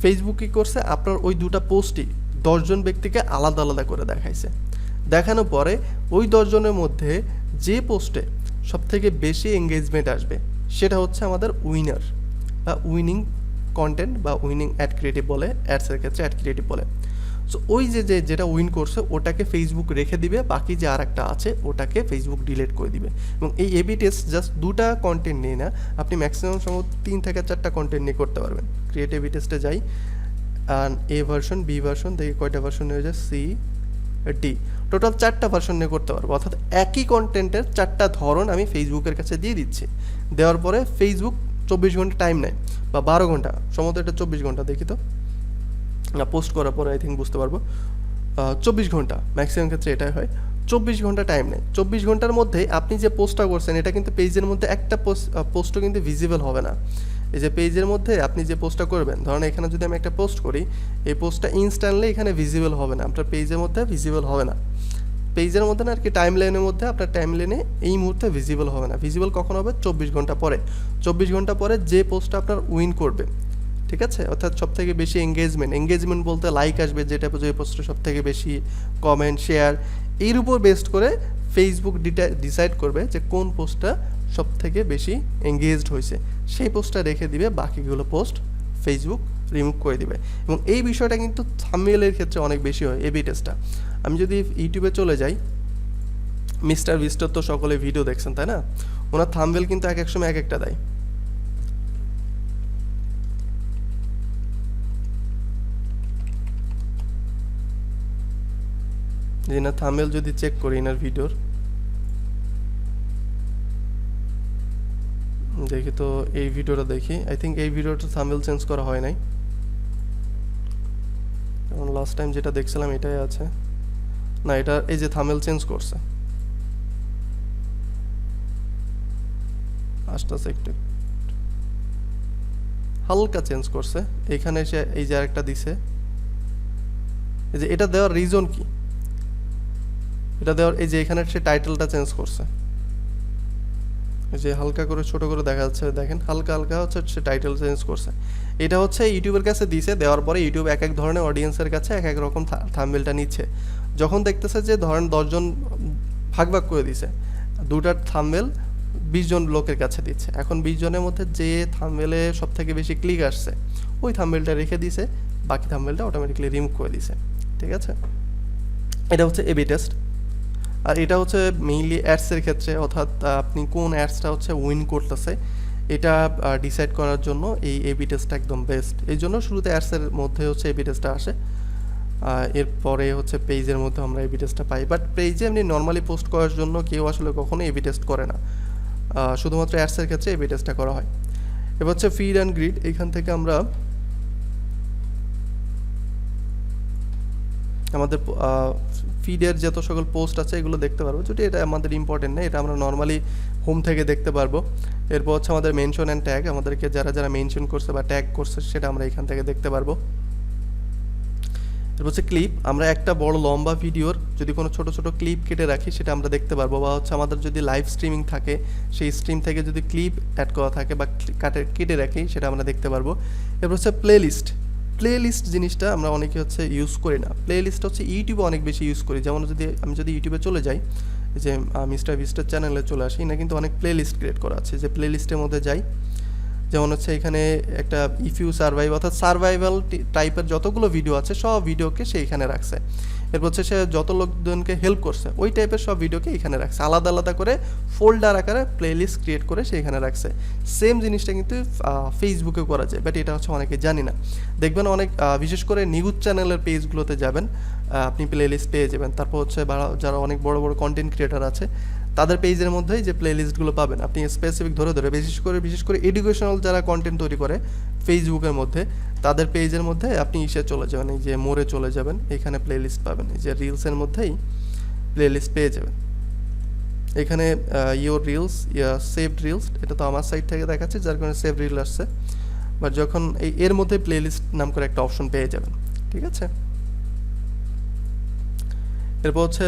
ফেসবুক কী করছে, আপনার ওই 2টা পোস্টই 10 জন ব্যক্তিকে আলাদা আলাদা করে দেখাইছে। দেখানোর পরে ওই 10 জনের মধ্যে যে পোস্টে সবথেকে বেশি এঙ্গেজমেন্ট আসবে সেটা হচ্ছে আমাদের উইনার বা উইনিং কন্টেন্ট বা উইনিং অ্যাড ক্রিয়েটিভ বলে, অ্যাডসের ক্ষেত্রে অ্যাড ক্রিয়েটিভ বলে। সো ওই যেটা উইন করছে ওটাকে ফেসবুক রেখে দিবে, বাকি যে আর একটা আছে ওটাকে ফেসবুক ডিলিট করে দিবে। এবং এই এবি টেস্ট জাস্ট 2টা কন্টেন্ট নিয়ে না, আপনি ম্যাক্সিমাম সময় 3 থেকে 4টা কন্টেন্ট নিয়ে করতে পারবেন। ক্রিয়েটিভ টেস্টে যাই, আর এ ভার্সন, বি ভার্সন, দেখি কয়টা ভার্সন হয়ে যায়, সি, ডি, টোটাল 4টা ভার্সন নিয়ে করতে পারবো। অর্থাৎ একই কন্টেন্টের 4টা ধরন আমি ফেসবুকের কাছে দিয়ে দিচ্ছি। দেওয়ার পরে ফেসবুক 24 ঘন্টা টাইম নেয় বা 12 ঘন্টা, সম্ভবত এটা 24 ঘন্টা, দেখি তো, না পোস্ট করার পরে আই থিঙ্ক বুঝতে পারবো। 24 ঘন্টা ম্যাক্সিমাম ক্ষেত্রে এটাই হয়, 24 ঘন্টা টাইম নেয়। 24 ঘন্টার মধ্যে আপনি যে পোস্টটা করছেন এটা কিন্তু পেজের মধ্যে একটা পোস্টও কিন্তু ভিজিবল হবে না। এই যে পেজের মধ্যে আপনি যে পোস্টটা করবেন, ধরুন এখানে যদি আমি একটা পোস্ট করি, এই পোস্টটা ইনস্ট্যান্টলি এখানে ভিজিবল হবে না, আপনার পেজের মধ্যে ভিজিবল হবে না। পেজের মধ্যে না আর কি, টাইম লাইনের মধ্যে, আপনার টাইম লাইনে এই মুহূর্তে ভিজিবল হবে না। ভিজিবল কখন হবে? 24 ঘন্টা পরে। 24 ঘন্টা পরে যে পোস্টটা আপনার উইন করবে, ঠিক আছে, অর্থাৎ সব থেকে বেশি এঙ্গেজমেন্ট বলতে লাইক আসবে, যেটা যে পোস্টে সব থেকে বেশি কমেন্ট, শেয়ার, এর উপর বেস্ট করে ফেসবুক ডিসাইড করবে যে কোন পোস্টটা সব থেকে বেশি এঙ্গেজড হয়েছে, সেই পোস্টটা রেখে দিবে, বাকিগুলো পোস্ট ফেসবুক রিমুভ করে দিবে। এবং এই বিষয়টা কিন্তু থাম্বনেইলের ক্ষেত্রে অনেক বেশি হয়, এবি টেস্টটা। আমি যদি ইউটিউবে চলে যাই, মিস্টার বিস্টার তো সকলে ভিডিও দেখছেন তাই না, ওনার থাম্বনেইল কিন্তু এক এক সময় এক একটা দেয়। যে না থাম্বনেইল যদি চেক করি এনার ভিডিওর, দেখি তো এই ভিডিওটা দেখি, আই থিঙ্ক এই ভিডিওটা থাম্বনেইল চেঞ্জ করা হয় নাই, কারণ লাস্ট টাইম যেটা দেখছিলাম এটাই আছে। না, এটা এই যে থাম্বনেইল চেঞ্জ করছে, আস্তে একটু হালকা চেঞ্জ করছে। এখানে এসে এই যে আরেকটা দিছে, এই যে এটা দেওয়ার রিজন কি, এটা দেওয়ার এই যে এখানে সে টাইটেলটা চেঞ্জ করছে, এই যে হালকা করে ছোট করে দেখা যাচ্ছে, দেখেন হালকা হালকা হচ্ছে সে টাইটেল চেঞ্জ করছে। এটা হচ্ছে ইউটিউবের কাছে দিছে, দেওয়ার পরে ইউটিউব এক এক ধরনের অডিয়েন্সের কাছে এক এক রকম থাম্বনেইলটা নিচ্ছে। যখন দেখতেছে যে ধরেন 10 জন ভাগ ভাগ করে দিছে, দুটার থাম্বনেইল 20 জন লোকের কাছে দিচ্ছে, এখন 20 জনের মধ্যে যে থাম্বনেইলে সব থেকে বেশি ক্লিক আসছে ওই থাম্বনেইলটা রেখে দিছে, বাকি থাম্বনেইলটা অটোমেটিক্যালি রিমুভ করে দিছে, ঠিক আছে। এটা হচ্ছে এবি টেস্ট। আর এটা হচ্ছে মেইনলি অ্যাডসের ক্ষেত্রে, অর্থাৎ আপনি কোন অ্যাডসটা হচ্ছে উইন করতেছে এটা ডিসাইড করার জন্য এই এবি টেস্টটা একদম বেস্ট। এই জন্য শুরুতে অ্যাডসের মধ্যে হচ্ছে এবি টেস্টটা আসে, এরপরে হচ্ছে পেজের মধ্যে আমরা এবি টেস্টটা পাই। বাট পেজে এমনি নর্মালি পোস্ট করার জন্য কেউ আসলে কখনো এবি টেস্ট করে না, শুধুমাত্র অ্যাডসের ক্ষেত্রে এবি টেস্টটা করা হয়। এবার হচ্ছে ফিড অ্যান্ড গ্রিড, এখান থেকে আমরা আমাদের ফিডের যত সকল পোস্ট আছে এগুলো দেখতে পারবো, যদি এটা আমাদের ইম্পর্টেন্ট না, এটা আমরা নর্মালি হোম থেকে দেখতে পারবো। এরপর হচ্ছে আমাদের মেনশন অ্যান্ড ট্যাগ, আমাদেরকে যারা যারা মেনশন করছে বা ট্যাগ করছে সেটা আমরা এখান থেকে দেখতে পারবো। এরপর হচ্ছে ক্লিপ, আমরা একটা বড় লম্বা ভিডিওর যদি কোনো ছোট ছোট ক্লিপ কেটে রাখি সেটা আমরা দেখতে পারবো, বা হচ্ছে আমাদের যদি লাইভ স্ট্রিমিং থাকে সেই স্ট্রিম থেকে যদি ক্লিপ অ্যাড করা থাকে বা কেটে রাখি সেটা আমরা দেখতে পারবো। এরপর হচ্ছে প্লেলিস্ট জিনিসটা আমরা অনেকে হচ্ছে ইউজ করি না। প্লেলিস্ট হচ্ছে ইউটিউবে অনেক বেশি ইউজ করি, যেমন আমি যদি ইউটিউবে চলে যাই, যে মিস্টার বিস্টার চ্যানেলে চলে আসি, না কিন্তু অনেক প্লেলিস্ট ক্রিয়েট করা আছে, যে প্লেলিস্টের মধ্যে যাই, যেমন হচ্ছে এখানে একটা ইফ ইউ সার্ভাইভ, অর্থাৎ সার্ভাইভাল টাইপের যতগুলো ভিডিও আছে সব ভিডিওকে সে এখানে রাখছে। এরপর হচ্ছে সে যত লোকজনকে হেল্প করছে ওই টাইপের সব ভিডিওকে এখানে রাখছে, আলাদা আলাদা করে ফোল্ডার আকারে প্লেলিস্ট ক্রিয়েট করে সে এখানে রাখছে। সেম জিনিসটা কিন্তু ফেসবুকে করা যায়, বাট এটা হচ্ছে অনেকে জানি না। দেখবেন অনেক বিশেষ করে নিউজ চ্যানেলের পেজগুলোতে যাবেন, আপনি প্লেলিস্ট পেয়ে যাবেন। তারপর হচ্ছে যারা অনেক বড় বড় কন্টেন্ট ক্রিয়েটার আছে তাদের পেজের মধ্যেই যে প্লেলিস্টগুলো পাবেন, আপনি স্পেসিফিক ধরে বিশেষ করে এডুকেশনাল যারা কন্টেন্ট তৈরি করে ফেসবুকের মধ্যে, তাদের পেজের মধ্যে আপনি চলে যাবেন, এই যে মোড়ে চলে যাবেন, এখানে প্লেলিস্ট পাবেন, এই যে রিলসের মধ্যেই প্লেলিস্ট পেয়ে যাবেন। এখানে ইয়োর রিলস, সেভড রিলস, এটা তো আমার সাইড থেকে দেখাচ্ছে যার কারণে সেভ রিল আসছে, বাট যখন এর মধ্যে প্লেলিস্ট নাম করে একটা অপশন পেয়ে যাবেন, ঠিক আছে। এরপর হচ্ছে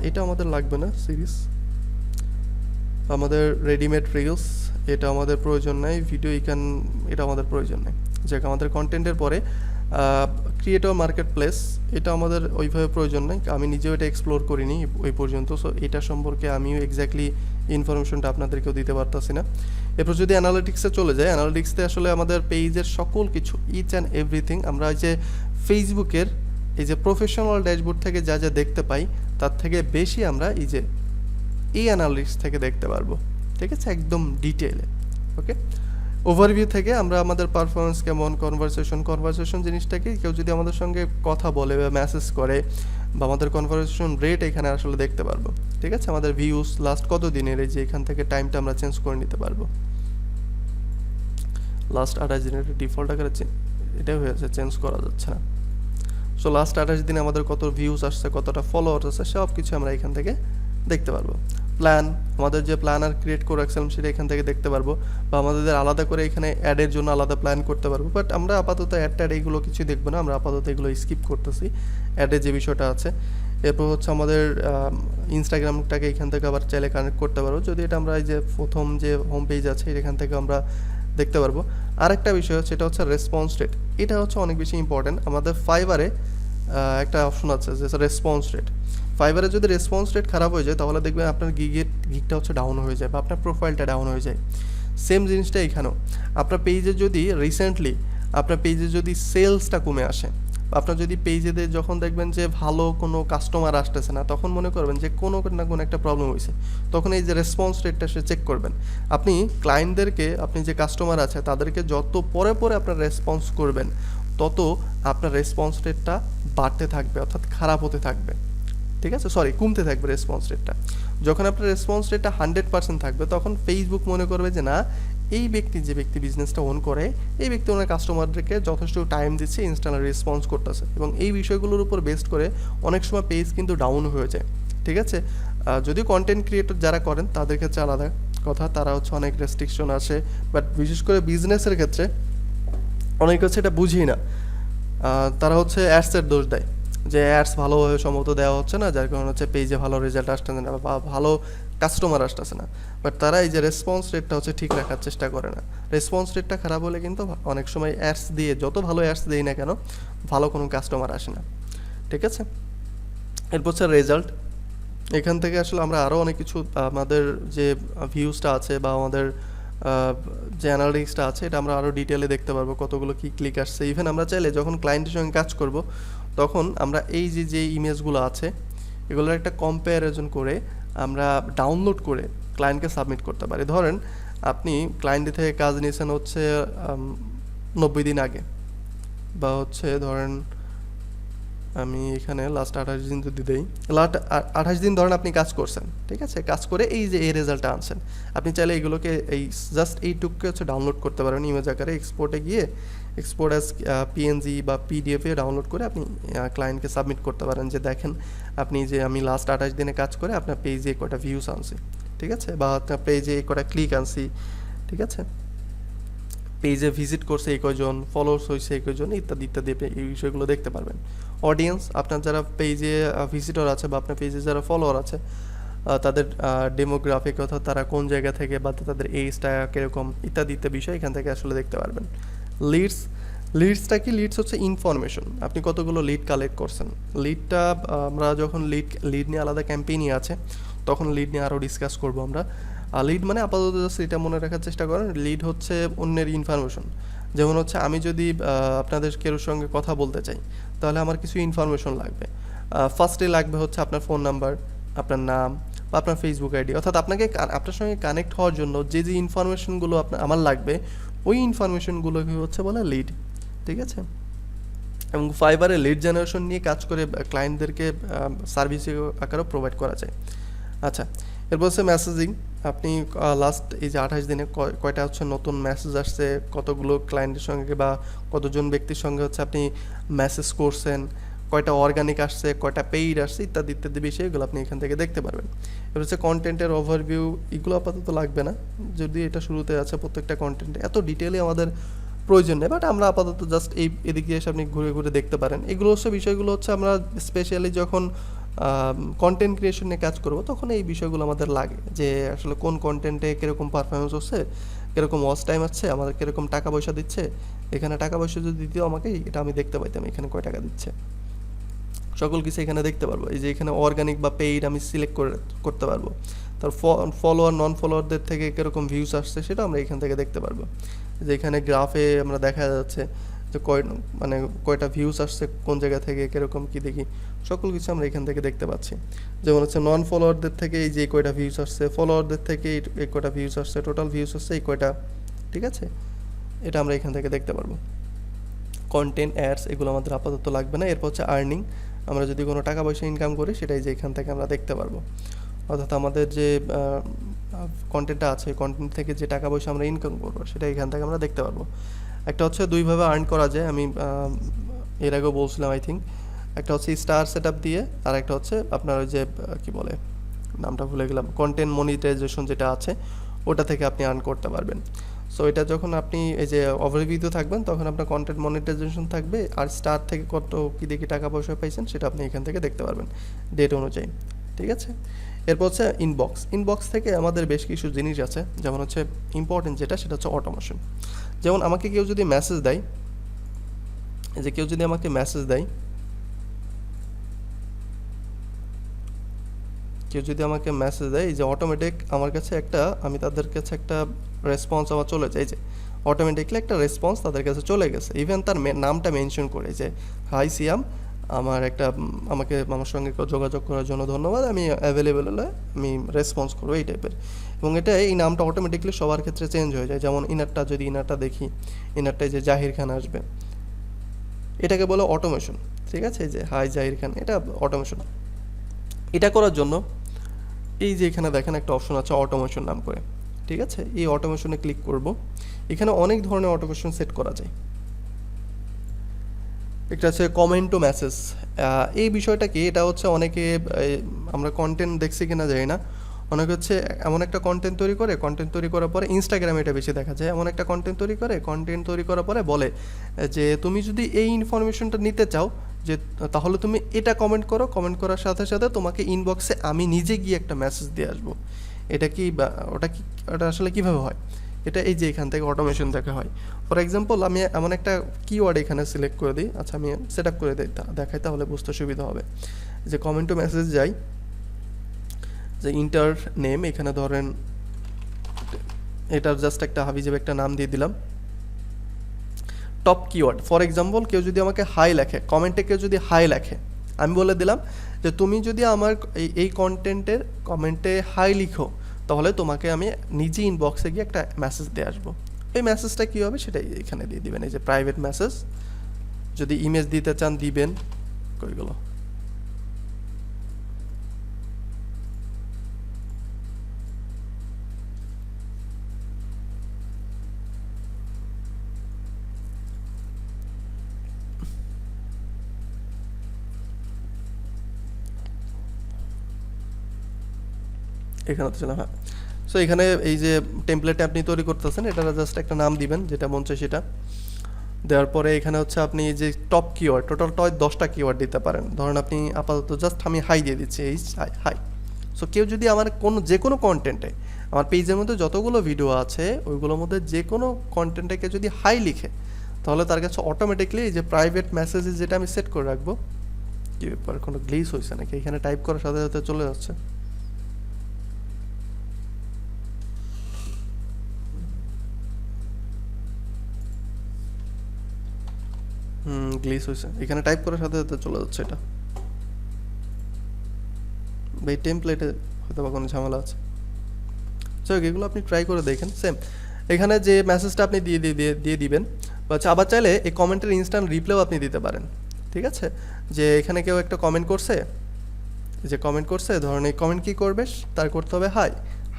এটা আমাদের লাগবে না, সিরিজ আমাদের রেডিমেড রিলস, এটা আমাদের প্রয়োজন নাই, ভিডিও এটা আমাদের প্রয়োজন নেই। যাক, আমাদের কন্টেন্টের পরে ক্রিয়েটর মার্কেট প্লেস, এটা আমাদের ওইভাবে প্রয়োজন নেই, আমি নিজেও এটা এক্সপ্লোর করিনি ওই পর্যন্ত, সো এটা সম্পর্কে আমিও এক্স্যাক্টলি ইনফরমেশনটা আপনাদেরকেও দিতে পারতাছি না। এরপর যদি অ্যানালিটিক্সে চলে যায়, অ্যানালিটিক্সে আসলে আমাদের পেজের সকল কিছু ইচ অ্যান্ড এভরিথিং আমরা এই যে ফেসবুকের এই যে প্রফেশনাল ড্যাশবোর্ড থেকে যা যা দেখতে পাই তার থেকে বেশি আমরা এই অ্যানালিটিক্স থেকে দেখতে পারবো, ঠিক আছে, একদম ডিটেইলে। ওকে, ওভারভিউ থেকে আমরা আমাদের পারফরমেন্স কেমন, কনভারসেশন জিনিসটাকে কেউ যদি আমাদের সঙ্গে কথা বলে বা মেসেজ করে বা আমাদের কনভারসেশন রেট এখানে আসলে দেখতে পারবো। ঠিক আছে, আমাদের ভিউজ লাস্ট কত দিনের, এই যে এখান থেকে টাইমটা আমরা চেঞ্জ করে নিতে পারবো। লাস্ট 28 দিনের ডিফল্ট আকারে এটাই হয়েছে, চেঞ্জ করা যাচ্ছে না। সো লাস্ট 28 দিনে আমাদের কত ভিউজ আসছে, কতটা ফলোয়ার্স আছে, সব কিছু আমরা এখান থেকে দেখতে পারবো। প্ল্যান, আমাদের যে প্ল্যানার ক্রিয়েট করে রাখছিলাম সেটা এখান থেকে দেখতে পারবো, বা আমাদের আলাদা করে এখানে অ্যাডের জন্য আলাদা প্ল্যান করতে পারবো। বাট আমরা আপাতত অ্যাড এইগুলো কিছু দেখবো না, আমরা আপাতত এগুলো স্কিপ করতেছি, অ্যাডের যে বিষয়টা আছে। এরপর হচ্ছে আমাদের ইনস্টাগ্রামটাকে এখান থেকে আবার চাইলে কানেক্ট করতে পারবো, যদি এটা আমরা এই যে প্রথম যে হোম পেজ আছে এখান থেকে আমরা দেখতে পারবো। আরেকটা বিষয় হচ্ছে এটা হচ্ছে রেসপন্স রেট, এটা হচ্ছে অনেক বেশি ইম্পর্টেন্ট। আমাদের ফাইবারে একটা অপশন আছে যে রেসপন্স রেট। ফাইবারে যদি রেসপন্স রেট খারাপ হয়ে যায় তাহলে দেখবেন আপনার গিগটা হচ্ছে ডাউন হয়ে যায় বা আপনার প্রোফাইলটা ডাউন হয়ে যায়। সেম জিনিসটা এখানেও, আপনার পেজে যদি রিসেন্টলি আপনার পেজে যদি সেলসটা কমে আসে, আপনার যদি পেজেতে যখন দেখবেন যে ভালো কোনো কাস্টমার আসতেছে না, তখন মনে করবেন যে কোনো না কোনো একটা প্রবলেম হয়েছে, তখন এই যে রেসপন্স রেটটা সে চেক করবেন। আপনি ক্লায়েন্টদেরকে, আপনি যে কাস্টমার আছে তাদেরকে যত পরে পরে আপনার রেসপন্স করবেন, তত আপনার রেসপন্স রেটটা বাড়তে থাকবে, অর্থাৎ খারাপ হতে থাকবে। ঠিক আছে, কমতে থাকবে রেসপন্স রেটটা। যখন আপনার রেসপন্স রেটটা 100% থাকবে, তখন ফেসবুক মনে করবে যে না, এই ব্যক্তি যে ব্যক্তি বিজনেসটা ওন করে, এই ব্যক্তি ওনার কাস্টমারদেরকে যথেষ্ট টাইম দিচ্ছে, ইনস্ট্যান্ট রেসপন্স করতেছে। এবং এই বিষয়গুলোর উপর বেস্ট করে অনেক সময় পেজ কিন্তু ডাউন হয়ে যায়। ঠিক আছে, যদিও কন্টেন্ট ক্রিয়েটর যারা করেন তাদের ক্ষেত্রে আলাদা কথা, তারা হচ্ছে অনেক রেস্ট্রিকশন আছে, বাট বিশেষ করে বিজনেসের ক্ষেত্রে অনেক হচ্ছে এটা বুঝি না, তারা হচ্ছে অ্যাডসের দোষ দেয় যে অ্যাডস ভালোভাবে সম্ভবত দেওয়া হচ্ছে না, যার কারণে হচ্ছে পেজে ভালো রেজাল্ট আসতেছে না বা ভালো কাস্টমার আসতেছে না। বাট তারা এই যে রেসপন্স রেটটা হচ্ছে ঠিক রাখার চেষ্টা করে না। রেসপন্স রেটটা খারাপ হলে কিন্তু অনেক সময় অ্যাডস দিয়ে, যত ভালো অ্যাডস দিই না কেন, ভালো কোনো কাস্টমার আসে না। ঠিক আছে, এরপর হচ্ছে রেজাল্ট। এখান থেকে আসলে আমরা আরও অনেক কিছু, আমাদের যে ভিউজটা আছে বা আমাদের যে অ্যানালিটিক্সটা আছে, এটা আমরা আরও ডিটেলে দেখতে পারবো, কতগুলো কি ক্লিক আসছে। ইভেন আমরা চাইলে যখন ক্লায়েন্টের সঙ্গে কাজ করব, তখন আমরা এই যে ইমেজগুলো আছে এগুলোর একটা কম্প্যারিজন করে আমরা ডাউনলোড করে ক্লায়েন্টকে সাবমিট করতে পারি। ধরেন আপনি ক্লায়েন্টের থেকে কাজ নিয়েছেন হচ্ছে 90 দিন আগে, বা হচ্ছে ধরেন আমি এখানে লাস্ট 28 দিন যদি দেই, লাস্ট 28 দিন ধরেন আপনি কাজ করছেন। ঠিক আছে, কাজ করে এই যে এই রেজাল্টটা আনছেন, আপনি চাইলে এইগুলোকে এই জাস্ট এইটুকুকে হচ্ছে ডাউনলোড করতে পারবেন ইমেজ আকারে, এক্সপোর্টে গিয়ে এক্সপোর্ট অ্যাজ পিএনজি বা পিডিএফে ডাউনলোড করে আপনি ক্লায়েন্টকে সাবমিট করতে পারেন যে দেখেন আপনি যে আমি লাস্ট 28 দিনে কাজ করে আপনার পেজে কটা ভিউস আনছি। ঠিক আছে, বা আপনার পেজে কটা ক্লিক আনছি। ঠিক আছে, পেজে ভিজিট করছে এই কয়জন, ফলোয়ার্স হয়েছে এই কয়জন, ইত্যাদি ইত্যাদি এই বিষয়গুলো দেখতে পারবেন। অডিয়েন্স, আপনার যারা পেজে ভিজিটর আছে বা আপনার পেজে যারা ফলোয়ার আছে, তাদের ডেমোগ্রাফিক, অর্থাৎ তারা কোন জায়গা থেকে বা তাদের এজটা কীরকম, ইত্যাদি ইত্যাদি বিষয় এখান থেকে আসলে দেখতে পারবেন। লিডসটা কি? লিডস হচ্ছে ইনফরমেশন, আপনি কতগুলো লিড কালেক্ট করছেন। লিডটা আমরা যখন লিড নিয়ে আলাদা ক্যাম্পেইনই আছে, তখন লিড নিয়ে আরও ডিসকাস করবো আমরা। লিড মানে আপাতত জাস্ট এটা মনে রাখার চেষ্টা করেন, লিড হচ্ছে অন্যের ইনফরমেশন। যেমন হচ্ছে আমি যদি আপনাদের কেউ সঙ্গে কথা বলতে চাই, তাহলে আমার কিছু ইনফরমেশন লাগবে। ফার্স্টে লাগবে হচ্ছে আপনার ফোন নাম্বার, আপনার নাম বা আপনার ফেসবুক আইডি, অর্থাৎ আপনাকে আপনার সঙ্গে কানেক্ট হওয়ার জন্য যে ইনফরমেশনগুলো আমার লাগবে, ওই ইনফরমেশনগুলোকে হচ্ছে বলে লিড। ঠিক আছে, এবং ফাইবারে লিড জেনারেশন নিয়ে কাজ করে ক্লায়েন্টদেরকে সার্ভিস আকারেও প্রোভাইড করা যায়। আচ্ছা, এরপর হচ্ছে মেসেজিং। আপনি লাস্ট এই যে 28 দিনে কয়টা হচ্ছে নতুন মেসেজ আসছে, কতগুলো ক্লায়েন্টের সঙ্গে বা কতজন ব্যক্তির সঙ্গে হচ্ছে আপনি মেসেজ করছেন, কয়টা অর্গানিক আসছে, কয়টা পেইড আসছে, ইত্যাদি ইত্যাদি বিষয়গুলো আপনি এখান থেকে দেখতে পারবেন। এবার হচ্ছে কন্টেন্টের ওভারভিউ, এগুলো আপাতত লাগবে না, যদি এটা শুরুতে আছে প্রত্যেকটা কন্টেন্টে, এত ডিটেলে আমাদের প্রয়োজন নেই। বাট আমরা আপাতত জাস্ট এদিক দিয়ে এসে আপনি ঘুরে ঘুরে দেখতে পারেন। এগুলো হচ্ছে বিষয়গুলো হচ্ছে আমরা স্পেশালি যখন কন্টেন্ট ক্রিয়েশন নিয়ে কাজ করব, তখন এই বিষয়গুলো আমাদের লাগে যে আসলে কোন কন্টেন্টে কীরকম পারফরমেন্স হচ্ছে, কীরকম ওয়াচ টাইম আছে, আমাদের কীরকম টাকা পয়সা দিচ্ছে। এখানে টাকা পয়সা যদি দিতেও আমাকে, এটা আমি দেখতে পাইতাম এখানে কয় টাকা দিচ্ছে, সকল কিছু এখানে দেখতে পারবো। এই যে এখানে অর্গানিক বা পেইড আমি সিলেক্ট করতে পারবো। তার ফলোয়ার নন ফলোয়ারদের থেকে কীরকম ভিউস আসছে, সেটা আমরা এখান থেকে দেখতে পারবো। যে এখানে গ্রাফে আমরা দেখা যাচ্ছে যে কয়টা ভিউস আসছে, কোন জায়গা থেকে, কীরকম কী দেখি, সকল কিছু আমরা এখান থেকে দেখতে পাচ্ছি। যেমন হচ্ছে নন ফলোয়ারদের থেকে এই যে কয়টা ভিউস আসছে, ফলোয়ারদের থেকে এই কয়টা ভিউস আসছে, টোটাল ভিউস আসছে এই কয়টা। ঠিক আছে, এটা আমরা এখান থেকে দেখতে পারবো। কন্টেন্ট অ্যাডস এগুলো আমাদের আপাতত লাগবে না। এরপর হচ্ছে আর্নিং, আমরা যদি কোনো টাকা পয়সা ইনকাম করি সেটাই যে এখান থেকে আমরা দেখতে পারবো। অর্থাৎ আমাদের যে কন্টেন্টটা আছে কন্টেন্ট থেকে যে টাকা পয়সা আমরা ইনকাম করবো সেটা এখান থেকে আমরা দেখতে পারবো। একটা হচ্ছে দুইভাবে আর্ন করা যায়, আমি এর আগেও বলছিলাম আই থিঙ্ক। একটা হচ্ছে স্টার সেট আপ দিয়ে, আর একটা হচ্ছে আপনার ওই যে কি বলে নামটা ভুলে গেলাম, কন্টেন্ট মনিটাইজেশন যেটা আছে ওটা থেকে আপনি আর্ন করতে পারবেন। সো এটা যখন আপনি এই যে ওভারভিউতে থাকবেন তখন আপনার কন্টেন্ট মনিটাইজেশন থাকবে, আর স্টার থেকে কত কী দেখি টাকা পয়সা পাইছেন সেটা আপনি এখান থেকে দেখতে পারবেন ডেট অনুযায়ী। ঠিক আছে, এরপর হচ্ছে ইনবক্স থেকে আমাদের বেশ কিছু জিনিস আছে, যেমন হচ্ছে ইম্পর্টেন্ট যেটা সেটা হচ্ছে অটোমেশন। যেমন আমাকে কেউ যদি মেসেজ দেয়, যে কেউ যদি আমাকে মেসেজ দেয়, এই যে অটোমেটিক আমার কাছে একটা, আমি তাদের কাছে একটা রেসপন্স আমার চলে যায়, যে অটোমেটিকলি একটা রেসপন্স তাদের কাছে চলে গেছে, ইভেন তার নামটা মেনশন করে যে হাই সিয়াম, আমার সঙ্গে যোগাযোগ করার জন্য ধন্যবাদ, আমি অ্যাভেলেবেল হলে আমি রেসপন্স করবো এই টাইপের। এবং এই নামটা অটোমেটিকলি সবার ক্ষেত্রে চেঞ্জ হয়ে যায়। যেমন ইনারটা দেখি, ইনারটায় যে জাহির খান আসবে, এটাকে বলে অটোমেশন। ঠিক আছে, এই যে হাই জাহির খান, এটা অটোমেশন। এটা করার জন্য এই যে এখানে দেখেন একটা অপশন আছে অটোমেশন নাম করে। ঠিক আছে, এই অটোমেশনে ক্লিক করব। এখানে অনেক ধরনের অটোমেশন সেট করা যায়। একটা আছে কমেন্ট টু মেসেজ। এই বিষয়টা কি, এটা হচ্ছে অনেকে আমরা কন্টেন্ট দেখছি কিনা জানি না, অনেকে হচ্ছে এমন একটা কন্টেন্ট তৈরি করার পরে ইনস্টাগ্রামে এটা বেশি দেখা যায়, এমন একটা কন্টেন্ট তৈরি করার পরে বলে যে তুমি যদি এই ইনফরমেশনটা নিতে চাও যে তাহলে তুমি এটা কমেন্ট করার সাথে সাথে তোমাকে ইনবক্সে আমি নিজে গিয়ে একটা মেসেজ দিয়ে আসবো। ওটা আসলে কীভাবে হয়, এটা এই যে এখান থেকে অটোমেশন দেখা হয়। ফর এক্সাম্পল আমি এমন একটা কিওয়ার্ড এখানে সিলেক্ট করে দিই, আচ্ছা আমি সেট আপ করে দেখাই তাহলে বুঝতে সুবিধা হবে। যে কমেন্ট টু মেসেজ যাই, যে ইন্টার নেম, এখানে ধরেন এটার জাস্ট একটা হাবিজাবি একটা নাম দিয়ে দিলাম, টপ কিওয়ার্ড। ফর এক্সাম্পল কেউ যদি আমাকে হাই লেখে, কমেন্টে কেউ যদি হাই লেখে, আমি বলে দিলাম যে তুমি যদি আমার এই কন্টেন্টের কমেন্টে হাই লিখো তাহলে তোমাকে আমি নিজে ইনবক্সে গিয়ে একটা মেসেজ দিয়ে আসবো। এই মেসেজটা কী হবে সেটাই এখানে দিয়ে দিবেন, এই যে প্রাইভেট মেসেজ। যদি ইমেজ দিতে চান দিবেন, কইগুলো এখানে তো ছিলাম, হ্যাঁ। সো এখানে এই যে টেমপ্লেটে আপনি তৈরি করতেছেন, এটা জাস্ট একটা নাম দিবেন যেটা মন চায় সেটা দেওয়ার পরে এখানে হচ্ছে আপনি এই যে টপ কিওয়ার্ড, টোটাল 10টা কিওয়ার্ড দিতে পারেন। ধরুন আপনি আপাতত জাস্ট আমি হাই দিয়ে দিচ্ছি, এই হাই। সো কেউ যদি আমার যে কোনো কন্টেন্টে, আমার পেজের মধ্যে যতগুলো ভিডিও আছে ওইগুলোর মধ্যে যে কোনো কন্টেন্টটাকে যদি হাই লিখে তাহলে তার কাছে অটোমেটিকলি এই যে প্রাইভেট মেসেজে যেটা আমি সেট করে রাখবো, কি ব্যাপার কোনো গ্লিচ হয়েছে নাকি, এখানে টাইপ করার সাথে সাথে চলে যাচ্ছে। গ্লিচ হয়েছে, এখানে টাইপ করার সাথে সাথে চলে যাচ্ছে এটা। ভাই টেমপ্লেটে হয়তো বা কোনো ঝামেলা আছে। যাই হোক, এগুলো আপনি ট্রাই করে দেখেন। সেম এখানে যে মেসেজটা আপনি দিয়ে দিবেন, আচ্ছা আবার চাইলে এই কমেন্টের ইনস্ট্যান্ট রিপ্লাইও আপনি দিতে পারেন। ঠিক আছে, যে এখানে কেউ একটা কমেন্ট করছে, ধরুন এই কমেন্ট কী করবে, তার করতে হবে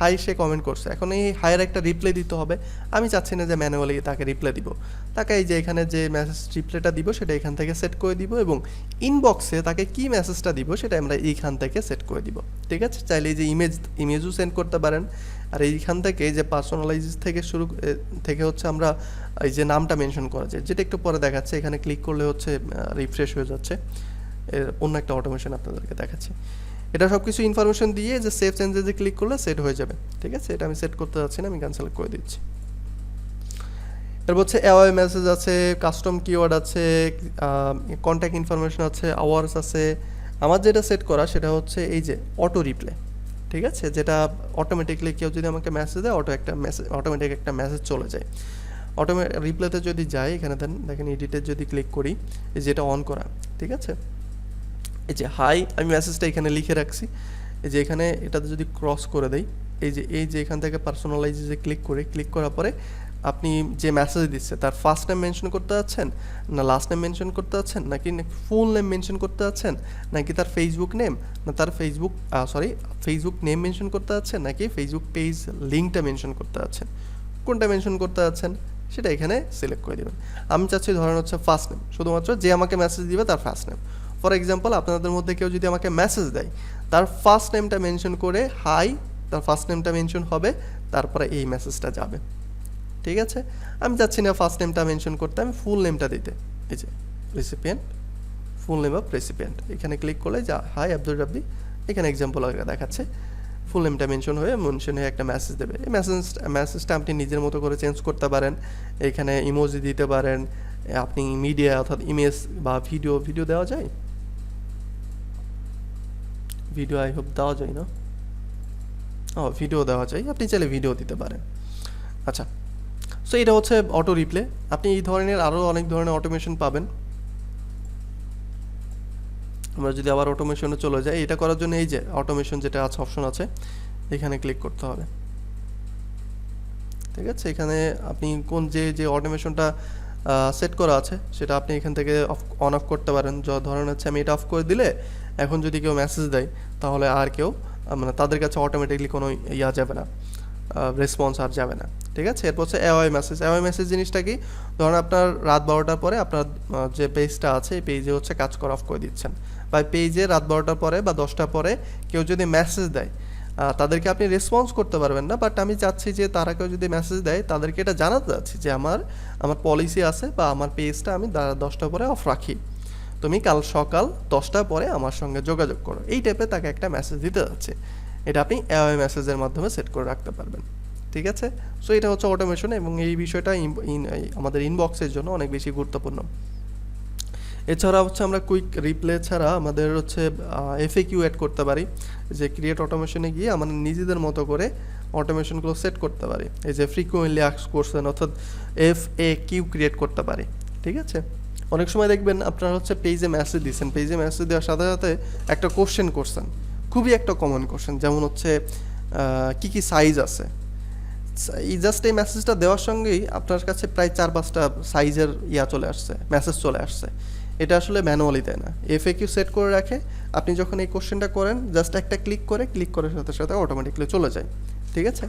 হাই সে কমেন্ট করছে, এখন এই হাইয়ের একটা রিপ্লাই দিতে হবে। আমি চাচ্ছি না যে ম্যানুয়ালি তাকে রিপ্লাই দিব, তাকে এই যে এখানে যে মেসেজ রিপ্লাইটা দিব সেটা এখান থেকে সেট করে দিব, এবং ইনবক্সে তাকে কি মেসেজটা দিব সেটা আমরা এইখান থেকে সেট করে দিব। ঠিক আছে, চাইলে এই যে ইমেজও সেন্ড করতে পারেন, আর এইখান থেকে এই যে পার্সোনালাইজ থেকে হচ্ছে আমরা এই যে নামটা মেনশন করা যায়, যেটা একটু পরে দেখাচ্ছে। এখানে ক্লিক করলে হচ্ছে রিফ্রেশ হয়ে যাচ্ছে, অন্য একটা অটোমেশন আপনাদেরকে দেখাচ্ছে। এটা সব কিছু ইনফরমেশন দিয়ে যে সেভ চেঞ্জেসে ক্লিক করলে সেট হয়ে যাবে। ঠিক আছে, এটা আমি সেট করতে যাচ্ছি না, আমি ক্যান্সেল করে দিচ্ছি। এরপর হচ্ছে অ্যাওয়ে মেসেজ আছে, কাস্টম কিওয়ার্ড আছে, কন্ট্যাক্ট ইনফরমেশন আছে, আওয়ার্স আছে। আমার যেটা সেট করা সেটা হচ্ছে এই যে অটো রিপ্লাই। ঠিক আছে, যেটা অটোমেটিকলি কেউ যদি আমাকে মেসেজ দেয় অটোমেটিক একটা মেসেজ চলে যায়। রিপ্লাইতে যদি যাই, এখানে দেখেন এডিটে যদি ক্লিক করি, এই যেটা অন করা। ঠিক আছে, এই যে হাই, আমি মেসেজটা এখানে লিখে রাখছি। এই যে এখানে এটাতে যদি ক্রস করে দেই, এই যে এখান থেকে পার্সোনালাইজে ক্লিক করার পরে আপনি যে মেসেজ দিচ্ছে তার ফার্স্ট নেম মেনশন করতে যাচ্ছেন, না লাস্ট নেম মেনশন করতে যাচ্ছেন, নাকি ফুল নেম মেনশন করতে যাচ্ছেন, নাকি তার ফেসবুক নেম, না তার ফেসবুক নেম মেনশন করতে যাচ্ছেন, নাকি ফেসবুক পেজ লিঙ্কটা মেনশন করতে যাচ্ছেন, কোনটা মেনশন করতে যাচ্ছেন সেটা এখানে সিলেক্ট করে দেবেন। আমি চাচ্ছি ধরেন হচ্ছে ফার্স্ট নেম, শুধুমাত্র যে আমাকে মেসেজ দিবে তার ফার্স্ট নেম। ফর এক্সাম্পল আপনাদের মধ্যে কেউ যদি আমাকে মেসেজ দেয় তার ফার্স্ট নেমটা মেনশন করে হাই, তার ফার্স্ট নেমটা মেনশন হবে, তারপরে এই মেসেজটা যাবে। ঠিক আছে, আমি চাচ্ছি না ফার্স্ট নেমটা মেনশন করতে, আমি ফুল নেমটা দিতে। এই যে recipient, full name of recipient, এখানে ক্লিক করলে যা হাই আব্দুল রাব্বি, এখানে এক্সাম্পল দেখাচ্ছে ফুল নেমটা মেনশন হয়ে একটা মেসেজ দেবে। এই মেসেজটা আপনি নিজের মতো করে চেঞ্জ করতে পারেন, এখানে ইমোজি দিতে পারেন, আপনি মিডিয়া অর্থাৎ ইমেজ বা ভিডিও দেওয়া যায়, ভিডিও আই হোপ দেওয়া যায় না, ভিডিও দেওয়া যায়, আপনি চাইলে ভিডিও দিতে পারেন। আচ্ছা, সো এটা হচ্ছে অটো রিপ্লে। আপনি এই ধরনের আরও অনেক ধরনের অটোমেশন পাবেন। আমরা যদি আবার অটোমেশনে চলে যাই, এটা করার জন্য এই যে অটোমেশন যেটা আছে অপশন আছে, এখানে ক্লিক করতে হবে। ঠিক আছে, এখানে আপনি কোন যে অটোমেশনটা সেট করা আছে সেটা আপনি এখান থেকে অন অফ করতে পারেন। ধরেন হচ্ছে আমি এটা অফ করে দিলে এখন যদি কেউ মেসেজ দেয় তাহলে আর কেউ মানে তাদের কাছে অটোমেটিকলি কোনো যাবে না, রেসপন্স আর যাবে না। ঠিক আছে, এরপর হচ্ছে অ্যাওয়াই মেসেজ জিনিসটা কি, ধরুন আপনার রাত 12টার পরে আপনার যে পেজটা আছে এই পেজে হচ্ছে কাজ করা অফ করে দিচ্ছেন, বা পেজে রাত 12টার পরে বা 10টার পরে কেউ যদি মেসেজ দেয় তাদেরকে আপনি রেসপন্স করতে পারবেন না, বাট আমি চাচ্ছি যে তারা কেউ যদি মেসেজ দেয় তাদেরকে এটা জানাতে চাচ্ছি যে আমার পলিসি আছে বা আমার পেজটা আমি 10টার পরে অফ রাখি, তুমি কাল সকাল 10টার পরে আমার সঙ্গে যোগাযোগ করো, এই টাইপে তাকে একটা মেসেজ দিতে যাচ্ছে। এটা আপনি অ্যাওয়াই মেসেজের মাধ্যমে সেট করে রাখতে পারবেন। ঠিক আছে, সো এটা হচ্ছে অটোমেশন, এবং এই বিষয়টা আমাদের ইনবক্সের জন্য অনেক বেশি গুরুত্বপূর্ণ। এছাড়া হচ্ছে আমরা কুইক রিপ্লে ছাড়া আমাদের হচ্ছে এফএকিউ অ্যাড করতে পারি, যে ক্রিয়েট অটোমেশনে গিয়ে আমাদের নিজেদের মতো করে অটোমেশনগুলো সেট করতে পারি। এই যে ফ্রিকুয়েন্টলি আস্কড কোশ্চেন অর্থাৎ এফএকিউ ক্রিয়েট করতে পারি। ঠিক আছে, অনেক সময় দেখবেন আপনারা হচ্ছে পেজে মেসেজ দিচ্ছেন, পেজে মেসেজ দেওয়ার সাথে সাথে একটা কোশ্চেন করছেন, খুবই একটা কমন কোশ্চেন, যেমন হচ্ছে কি সাইজ আছে। এই জাস্ট এই মেসেজটা দেওয়ার সঙ্গেই আপনার কাছে প্রায় 4-5টা সাইজের চলে আসছে, মেসেজ চলে আসছে। এটা আসলে ম্যানুয়ালি দেয় না, এফএকিউ সেট করে রাখে। আপনি যখন এই কোশ্চেনটা করেন জাস্ট একটা ক্লিক করার সাথে সাথে অটোমেটিকলি চলে যায়। ঠিক আছে,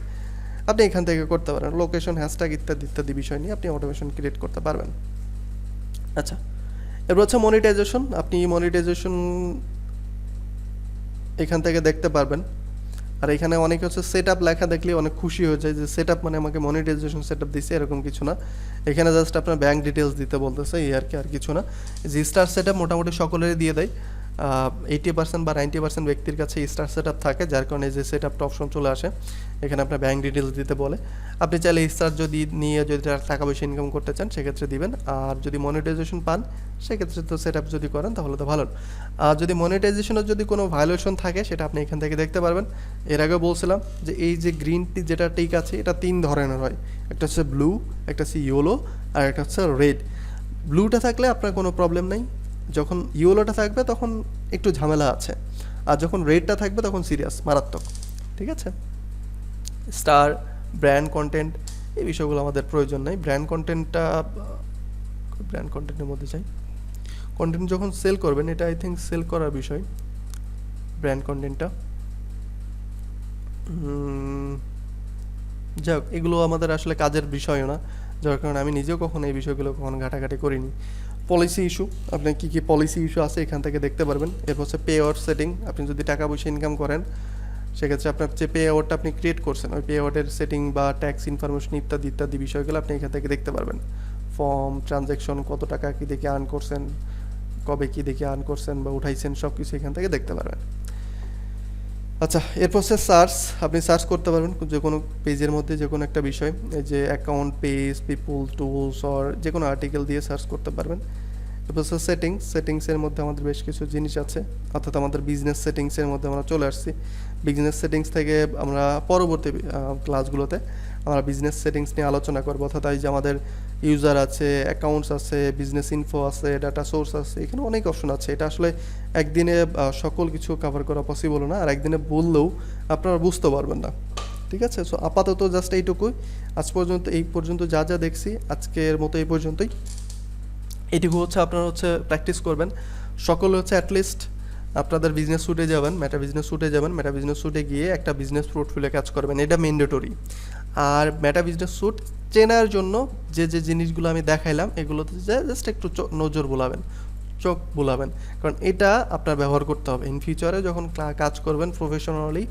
আপনি এখান থেকে করতে পারেন, লোকেশন, হ্যাশট্যাগ ইত্যাদি বিষয় নিয়ে আপনি অটোমেশন ক্রিয়েট করতে পারবেন। আচ্ছা, এরপর হচ্ছে মনিটাইজেশন। আপনি মনিটাইজেশন এখান থেকে দেখতে পারবেন। আর এখানে অনেকে হচ্ছে সেট আপ লেখা দেখলে অনেক খুশি হয়ে যায় যে সেট আপ মানে আমাকে মনিটাইজেশন সেট আপ দিচ্ছে, এরকম কিছু না। এখানে জাস্ট আপনার ব্যাঙ্ক ডিটেলস দিতে বলতেছে, এই আর কি, আর কিছু না। যে স্টার সেট আপ মোটামুটি সকলেরই দিয়ে দেয়, 80% বা 90% ব্যক্তির কাছে স্টার সেট আপ থাকে, যার কারণে যে সেট আপটা অপশন চলে আসে। এখানে আপনার ব্যাঙ্ক ডিটেলস দিতে বলে, আপনি চাইলে স্টার যদি নিয়ে যদি টাকা পয়সা ইনকাম করতে চান সেক্ষেত্রে দিবেন। আর যদি মনিটাইজেশন পান সেক্ষেত্রে তো সেট আপ যদি করেন তাহলে তো ভালো। আর যদি মনিটাইজেশনের যদি কোনো ভায়োলেশন থাকে সেটা আপনি এখান থেকে দেখতে পারবেন। এর আগে বলছিলাম যে এই যে গ্রিনটি যেটা টিক আছে এটা 3 ধরনের হয়, একটা হচ্ছে ব্লু, একটা হচ্ছে ইয়েলো, আর একটা হচ্ছে রেড। ব্লুটা থাকলে আপনার কোনো প্রবলেম নেই, যখন ইয়েলোটা থাকবে তখন একটু ঝামেলা আছে, আর যখন রেডটা থাকবে তখন সিরিয়াস, মারাত্মক। ঠিক আছে, স্টার, ব্র্যান্ড কন্টেন্ট, এই বিষয়গুলো আমাদের প্রয়োজন নেই। ব্র্যান্ড কন্টেন্টের মধ্যে চাই, কন্টেন্ট যখন সেল করবেন, এটা আই থিঙ্ক সেল করার বিষয় ব্র্যান্ড কন্টেন্টটা। যাক, এগুলো আমাদের আসলে কাজের বিষয়ও না, যার কারণে আমি নিজেও কখনো এই বিষয়গুলো কখনো ঘাটাঘাটি করিনি। পলিসি ইস্যু, আপনি কী পলিসি ইস্যু আছে এখান থেকে দেখতে পারবেন। এরপর হচ্ছে পে আউট সেটিং, আপনি যদি টাকা পয়সা ইনকাম করেন সেক্ষেত্রে আপনার যে পে আউটটা আপনি ক্রিয়েট করছেন ওই পে আউটের সেটিং বা ট্যাক্স ইনফরমেশন ইত্যাদি বিষয়গুলো আপনি এখান থেকে দেখতে পারবেন। ফর্ম, ট্রানজ্যাকশন, কত টাকা কী দেখে আর্ন করছেন, কবে কী দেখে আর্ন করছেন বা উঠাইছেন, সব কিছু এখান থেকে দেখতে পারবেন। আচ্ছা, এরপর হচ্ছে সার্চ, আপনি সার্চ করতে পারবেন যে কোনো পেজের মধ্যে যে কোনো একটা বিষয়, এই যে account, page, people, tools, or যে কোনো আর্টিকেল দিয়ে সার্চ করতে পারবেন। এরপর হচ্ছে সেটিংসের মধ্যে আমাদের বেশ কিছু জিনিস আছে, অর্থাৎ আমাদের বিজনেস সেটিংসের মধ্যে আমরা চলে আসছি। বিজনেস সেটিংস থেকে আমরা পরবর্তী ক্লাসগুলোতে আমরা বিজনেস সেটিংস নিয়ে আলোচনা করবো, অর্থাৎ এই যে আমাদের ইউজার আছে, অ্যাকাউন্টস আছে, বিজনেস ইনফো আছে, ডাটা সোর্স আছে, এখানে অনেক অপশন আছে। এটা আসলে একদিনে সকল কিছু কভার করা পসিবল না, আর একদিনে বললেও আপনারা বুঝতে পারবেন না। ঠিক আছে। সো আপাতত জাস্ট এইটুকুই, এই পর্যন্ত যা যা দেখছি আজকের মতো এই পর্যন্তই। এইটুকু হচ্ছে আপনারা হচ্ছে প্র্যাকটিস করবেন সকলে হচ্ছে অ্যাটলিস্ট আপনাদের বিজনেস স্যুটে যাবেন, মেটা বিজনেস স্যুটে যাবেন, মেটা বিজনেস স্যুটে গিয়ে একটা বিজনেস পোর্টফোলিও কাজ করবেন, এটা ম্যান্ডেটরি। আর মেটা বিজনেস স্যুট চেনার জন্য যে যে জিনিসগুলো আমি দেখাইলাম এগুলোতে জাস্ট একটু নজর বুলাবেন, চোখ বুলাবেন, কারণ এটা আপনার ব্যবহার করতে হবে ইন ফিউচারে যখন কাজ করবেন প্রফেশনালি,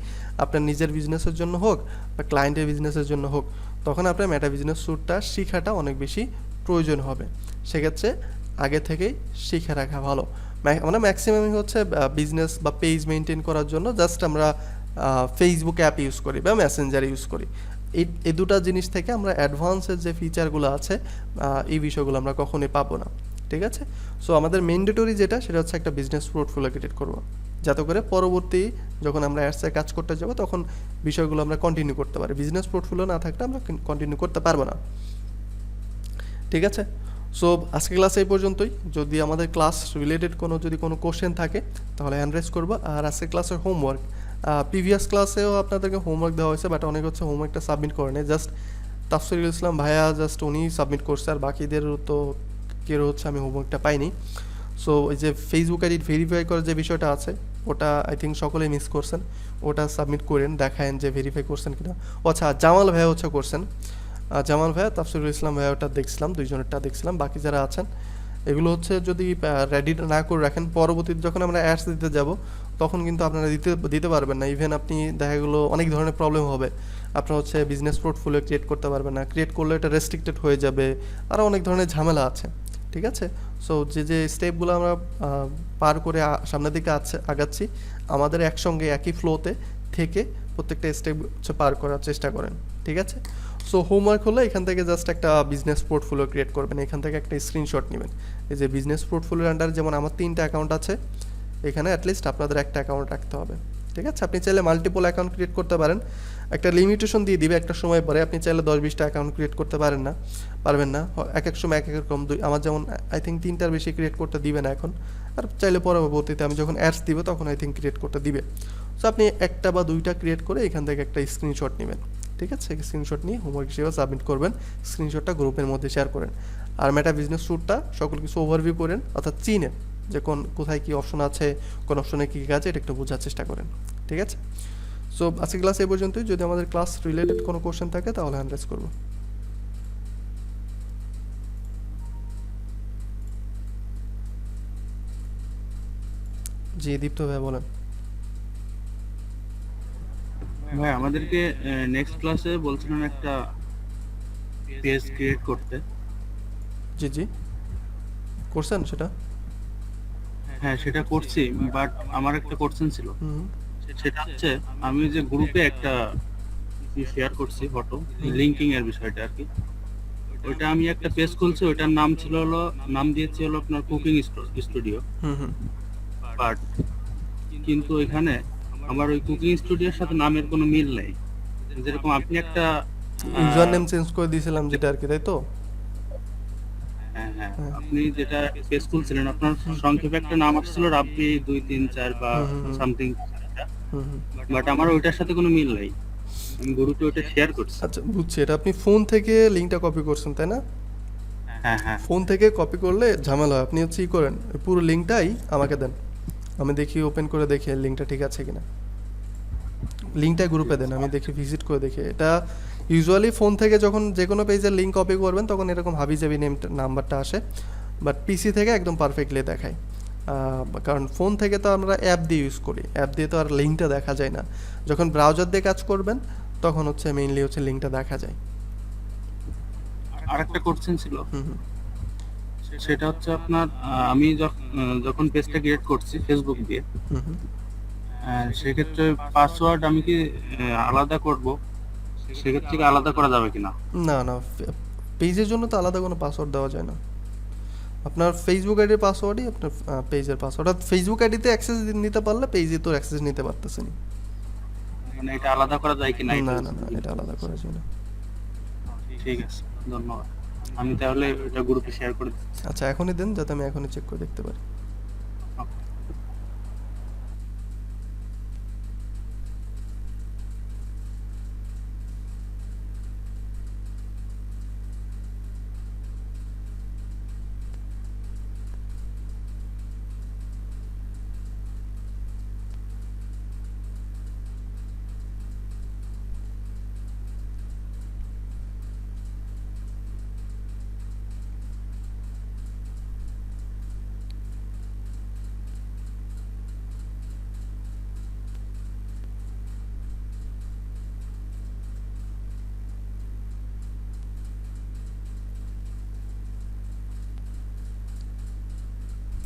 আপনার নিজের বিজনেসের জন্য হোক বা ক্লায়েন্টের বিজনেসের জন্য হোক, তখন আপনার মেটা বিজনেস স্যুটটা শেখাটা অনেক বেশি প্রয়োজন হবে। সেক্ষেত্রে আগে থেকেই শিখে রাখা ভালো। মানে ম্যাক্সিমামই হচ্ছে বিজনেস বা পেজ মেনটেন করার জন্য জাস্ট আমরা ফেসবুক অ্যাপ ইউজ করি বা মেসেঞ্জার ইউজ করি। এই দুটা জিনিস থেকে আমরা অ্যাডভান্সের যে ফিচারগুলো আছে এই বিষয়গুলো আমরা কখনোই পাবো না। ঠিক আছে। সো আমাদের ম্যান্ডেটরি যেটা সেটা হচ্ছে একটা বিজনেস পোর্টফোলিও ক্রিয়েট করবো, যাতে করে পরবর্তী যখন আমরা অ্যাডসে কাজ করতে যাব তখন বিষয়গুলো আমরা কন্টিনিউ করতে পারি। বিজনেস পোর্টফোলিও না থাকলে আমরা কন্টিনিউ করতে পারবো না। ঠিক আছে। সো আজকে ক্লাস এই পর্যন্তই। যদি আমাদের ক্লাস রিলেটেড যদি কোনো কোশ্চেন থাকে তাহলে হ্যান্ড রেজ করবো। আর আজকে ক্লাসের হোমওয়ার্ক, প্রিভিয়াস ক্লাসেও আপনাদেরকে হোমওয়ার্ক দেওয়া হয়েছে, বাট অনেক হচ্ছে হোমওয়ার্কটা সাবমিট করে নেই। জাস্ট তাফসিরুল ইসলাম ভাইয়া জাস্ট উনি সাবমিট করছে, আর বাকিদেরও তো কেউ হচ্ছে আমি হোমওয়ার্কটা পাইনি। সো এই যে ফেসবুক আইডি ভেরিফাই করার যে বিষয়টা আছে ওটা আই থিঙ্ক সকলেই মিস করছেন, ওটা সাবমিট করেন, দেখায়েন যে ভেরিফাই করছেন কিনা। আচ্ছা, জামাল ভাইয়া হচ্ছে করছেন, জামাল ভাইয়া, তাফসিরুল ইসলাম ভাইয়া ওটা দেখছিলাম, দুইজনেরটা দেখছিলাম। বাকি যারা আছেন এগুলো হচ্ছে যদি রেডি না করে রাখেন, পরবর্তীতে যখন আমরা অ্যাডস দিতে যাব তখন কিন্তু আপনারা দিতে পারবেন না। ইভেন আপনি দেখা গেলো অনেক ধরনের প্রবলেম হবে, আপনার হচ্ছে বিজনেস পোর্টফোলিও ক্রিয়েট করতে পারবেন না, ক্রিয়েট করলে এটা রেস্ট্রিক্টেড হয়ে যাবে, আরও অনেক ধরনের ঝামেলা আছে। ঠিক আছে। সো যে স্টেপগুলো আমরা পার করে সামনের দিকে আগাচ্ছি, আমাদের একসঙ্গে একই ফ্লোতে থেকে প্রত্যেকটা স্টেপ হচ্ছে পার করার চেষ্টা করেন। ঠিক আছে। সো হোমওয়ার্ক হলো এখান থেকে জাস্ট একটা বিজনেস পোর্টফোলিও ক্রিয়েট করবেন, এখান থেকে একটা স্ক্রিনশট নেবেন। এই যে বিজনেস পোর্টফোলিওর আন্ডার যেমন আমার 3টা অ্যাকাউন্ট আছে, এখানে অ্যাটলিস্ট আপনাদের একটা অ্যাকাউন্ট রাখতে হবে। ঠিক আছে। আপনি চাইলে মাল্টিপল অ্যাকাউন্ট ক্রিয়েট করতে পারেন, একটা লিমিটেশন দিয়ে দিবে একটা সময় পরে। আপনি চাইলে 10-20টা অ্যাকাউন্ট ক্রিয়েট করতে পারবেন না, এক এক সময় এক এক রকম। আমার যেমন আই থিঙ্ক 3টার বেশি ক্রিয়েট করতে দিবে না এখন, আর চাইলে পরবর্তীতে আমি যখন অ্যাডস দিব তখন আই থিঙ্ক ক্রিয়েট করতে দিবে। সো আপনি একটা বা 2টা ক্রিয়েট করে এখান থেকে একটা স্ক্রিনশট নেবেন। ঠিক আছে। স্ক্রিনশট নিয়ে হোমওয়ার্ক হিসেবে সাবমিট করবেন, স্ক্রিনশটটা গ্রুপের মধ্যে শেয়ার করেন। আর মেটা বিজনেস স্যুটটা সকল কিছু ওভারভিউ করেন, অর্থাৎ চিনেন যে কোথায় কী অপশন আছে, কোন অপশনে কী কাজ, এটা একটু বোঝার চেষ্টা করেন। ঠিক আছে। সো আজকে ক্লাস এই পর্যন্তই। যদি আমাদের ক্লাস রিলেটেড কোনো কোশ্চেন থাকে তাহলে হ্যান্ড রেজ করবো। জি দীপ্ত ভাই বলেন। ভাই আমাদেরকে নেক্সট ক্লাসে বলছিলেন একটা পেজ ক্রিয়েট করতে। জি জি, করছেন সেটা? হ্যাঁ সেটা করছি, বাট আমার একটা কোশ্চেন ছিল। হুম সেটা হচ্ছে আমি যে গ্রুপে একটা শেয়ার করছি ফটো লিঙ্কিং এর বিষয়টা আর কি, ওইটা আমি একটা পেজ খুলছি, ওইটার নাম দিয়েছি হলো আপনার cooking studio. Hmm hmm but কিন্তু এখানে আমার ওই কুকিং স্টুডিওর সাথে নামের কোনো মিল নেই। যেরকম আপনি একটা ইউজার নেম চেঞ্জ করে দিয়েছিলাম যেটা আর কি, তাই তো? হ্যাঁ হ্যাঁ, আপনি যেটা পেজ খুলছিলেন আপনার সংক্ষেপে একটা নাম আসছিল রাব্বি 234 বা সামথিং, হুম হুম। বাট আমার ওইটার সাথে কোনো মিল নেই। আমি গ্রুপে ওইটা শেয়ার করছি। আচ্ছা বুঝছি, এটা আপনি ফোন থেকে লিঙ্কটা কপি করছেন তাই না? হ্যাঁ হ্যাঁ ফোন থেকে কপি করলে ঝামেলা হয়। আপনি হচ্ছে ই করেন, ওই পুরো লিঙ্কটাই আমাকে দেন, আমি দেখি ওপেন করে দেখি লিঙ্কটা ঠিক আছে কিনা। লিঙ্কটা গ্রুপে দেন, আমি দেখি ভিজিট করে দেখি। এটা ইউজুয়ালি ফোন থেকে যখন যে কোনো পেজের লিঙ্ক কপি করবেন তখন এরকম হাবিজাবি নাম্বারটা আসে, বাট পিসি থেকে একদম পারফেক্টলি দেখায়। কারণ ফোন থেকে তো আমরা অ্যাপ দিয়ে ইউজ করি, অ্যাপ দিয়ে তো আর লিঙ্কটা দেখা যায় না। যখন ব্রাউজার দিয়ে কাজ করবেন তখন হচ্ছে মেইনলি হচ্ছে লিঙ্কটা দেখা যায়। আর একটা কোশ্চেন ছিল, হুম হুম সেটা হচ্ছে আপনার আমি যখন পেজটা ক্রিয়েট করছি ফেসবুক দিয়ে, হুম হুম। সেক্ষেত্রে পাসওয়ার্ড আমি কি আলাদা করব, সেক্ষেত্রে কি আলাদা করা যাবে কিনা? না না, পেজের জন্য তো আলাদা কোনো পাসওয়ার্ড দেওয়া যায় না। আপনার ফেসবুক আইডির পাসওয়ার্ডই আপনার পেজের পাসওয়ার্ড। আর ফেসবুক আইডিতে অ্যাক্সেস নিতে পারলে পেজে তো অ্যাক্সেস নিতে পারতেছেন। মানে এটা আলাদা করা যায় কিনা? না না না, এটা আলাদা করা যায় না। ঠিক আছে, ধন্যবাদ। আমি তাহলে এটা গ্রুপে শেয়ার করে দিচ্ছি। আচ্ছা এখনই দেন, যাতে আমি এখনই চেক করে দেখতে পারি।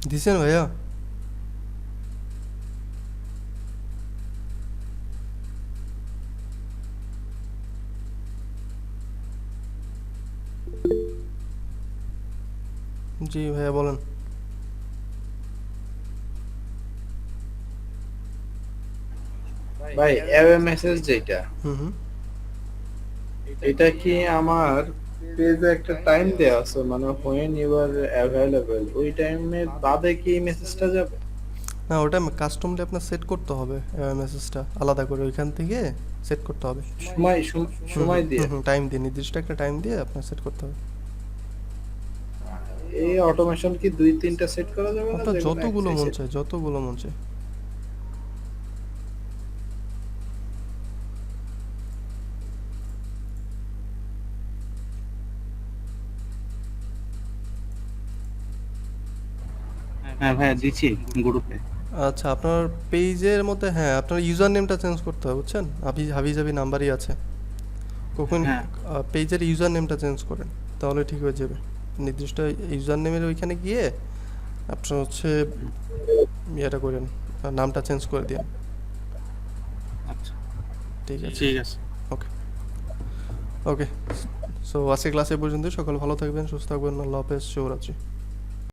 দিছেন ভাইয়া? জি ভাইয়া বলেন। ভাই অ্যাওয়ে মেসেজ যেটা, হুম হুম। এটা কি আমার পেজে একটা টাইম দেওয়া আছে, মানে হোয়েন ইউ আর অ্যাভেলেবল, ওই টাইমের বাদে কি মেসেজটা যাবে? না, ওটা কাস্টমলি আপনার সেট করতে হবে, মেসেজটা আলাদা করে ওইখান থেকে সেট করতে হবে। সময় দিয়ে? টাইম দিয়ে, নির্দিষ্ট একটা টাইম দিয়ে আপনার সেট করতে হবে। এই অটোমেশন কি 2-3টা সেট করা যাবে না, আপনার যেকোনো যতগুলো একটাই মন set? চায়, যতগুলো মন চায়। হ্যাঁ ভাইয়া দিচ্ছি গ্রুপে। আচ্ছা, আপনার পেজের মধ্যে হ্যাঁ আপনার ইউজার নেমটা চেঞ্জ করতে হবে, বুঝছেন? হাবি নাম্বারই আছে। কখন হ্যাঁ পেজের ইউজার নেমটা চেঞ্জ করেন, তাহলে ঠিক হয়ে যাবে। নির্দিষ্ট ইউজার নেমের ওইখানে গিয়ে আপনার হচ্ছে ইয়েটা করেন, নামটা চেঞ্জ করে দিন। আচ্ছা ঠিক আছে, ঠিক আছে। ওকে ওকে। সো আজকে ক্লাসে পর্যন্ত, সকল ভালো থাকবেন, সুস্থ থাকবেন, আল্লাহ হাফেজ, শুভরাত্রি।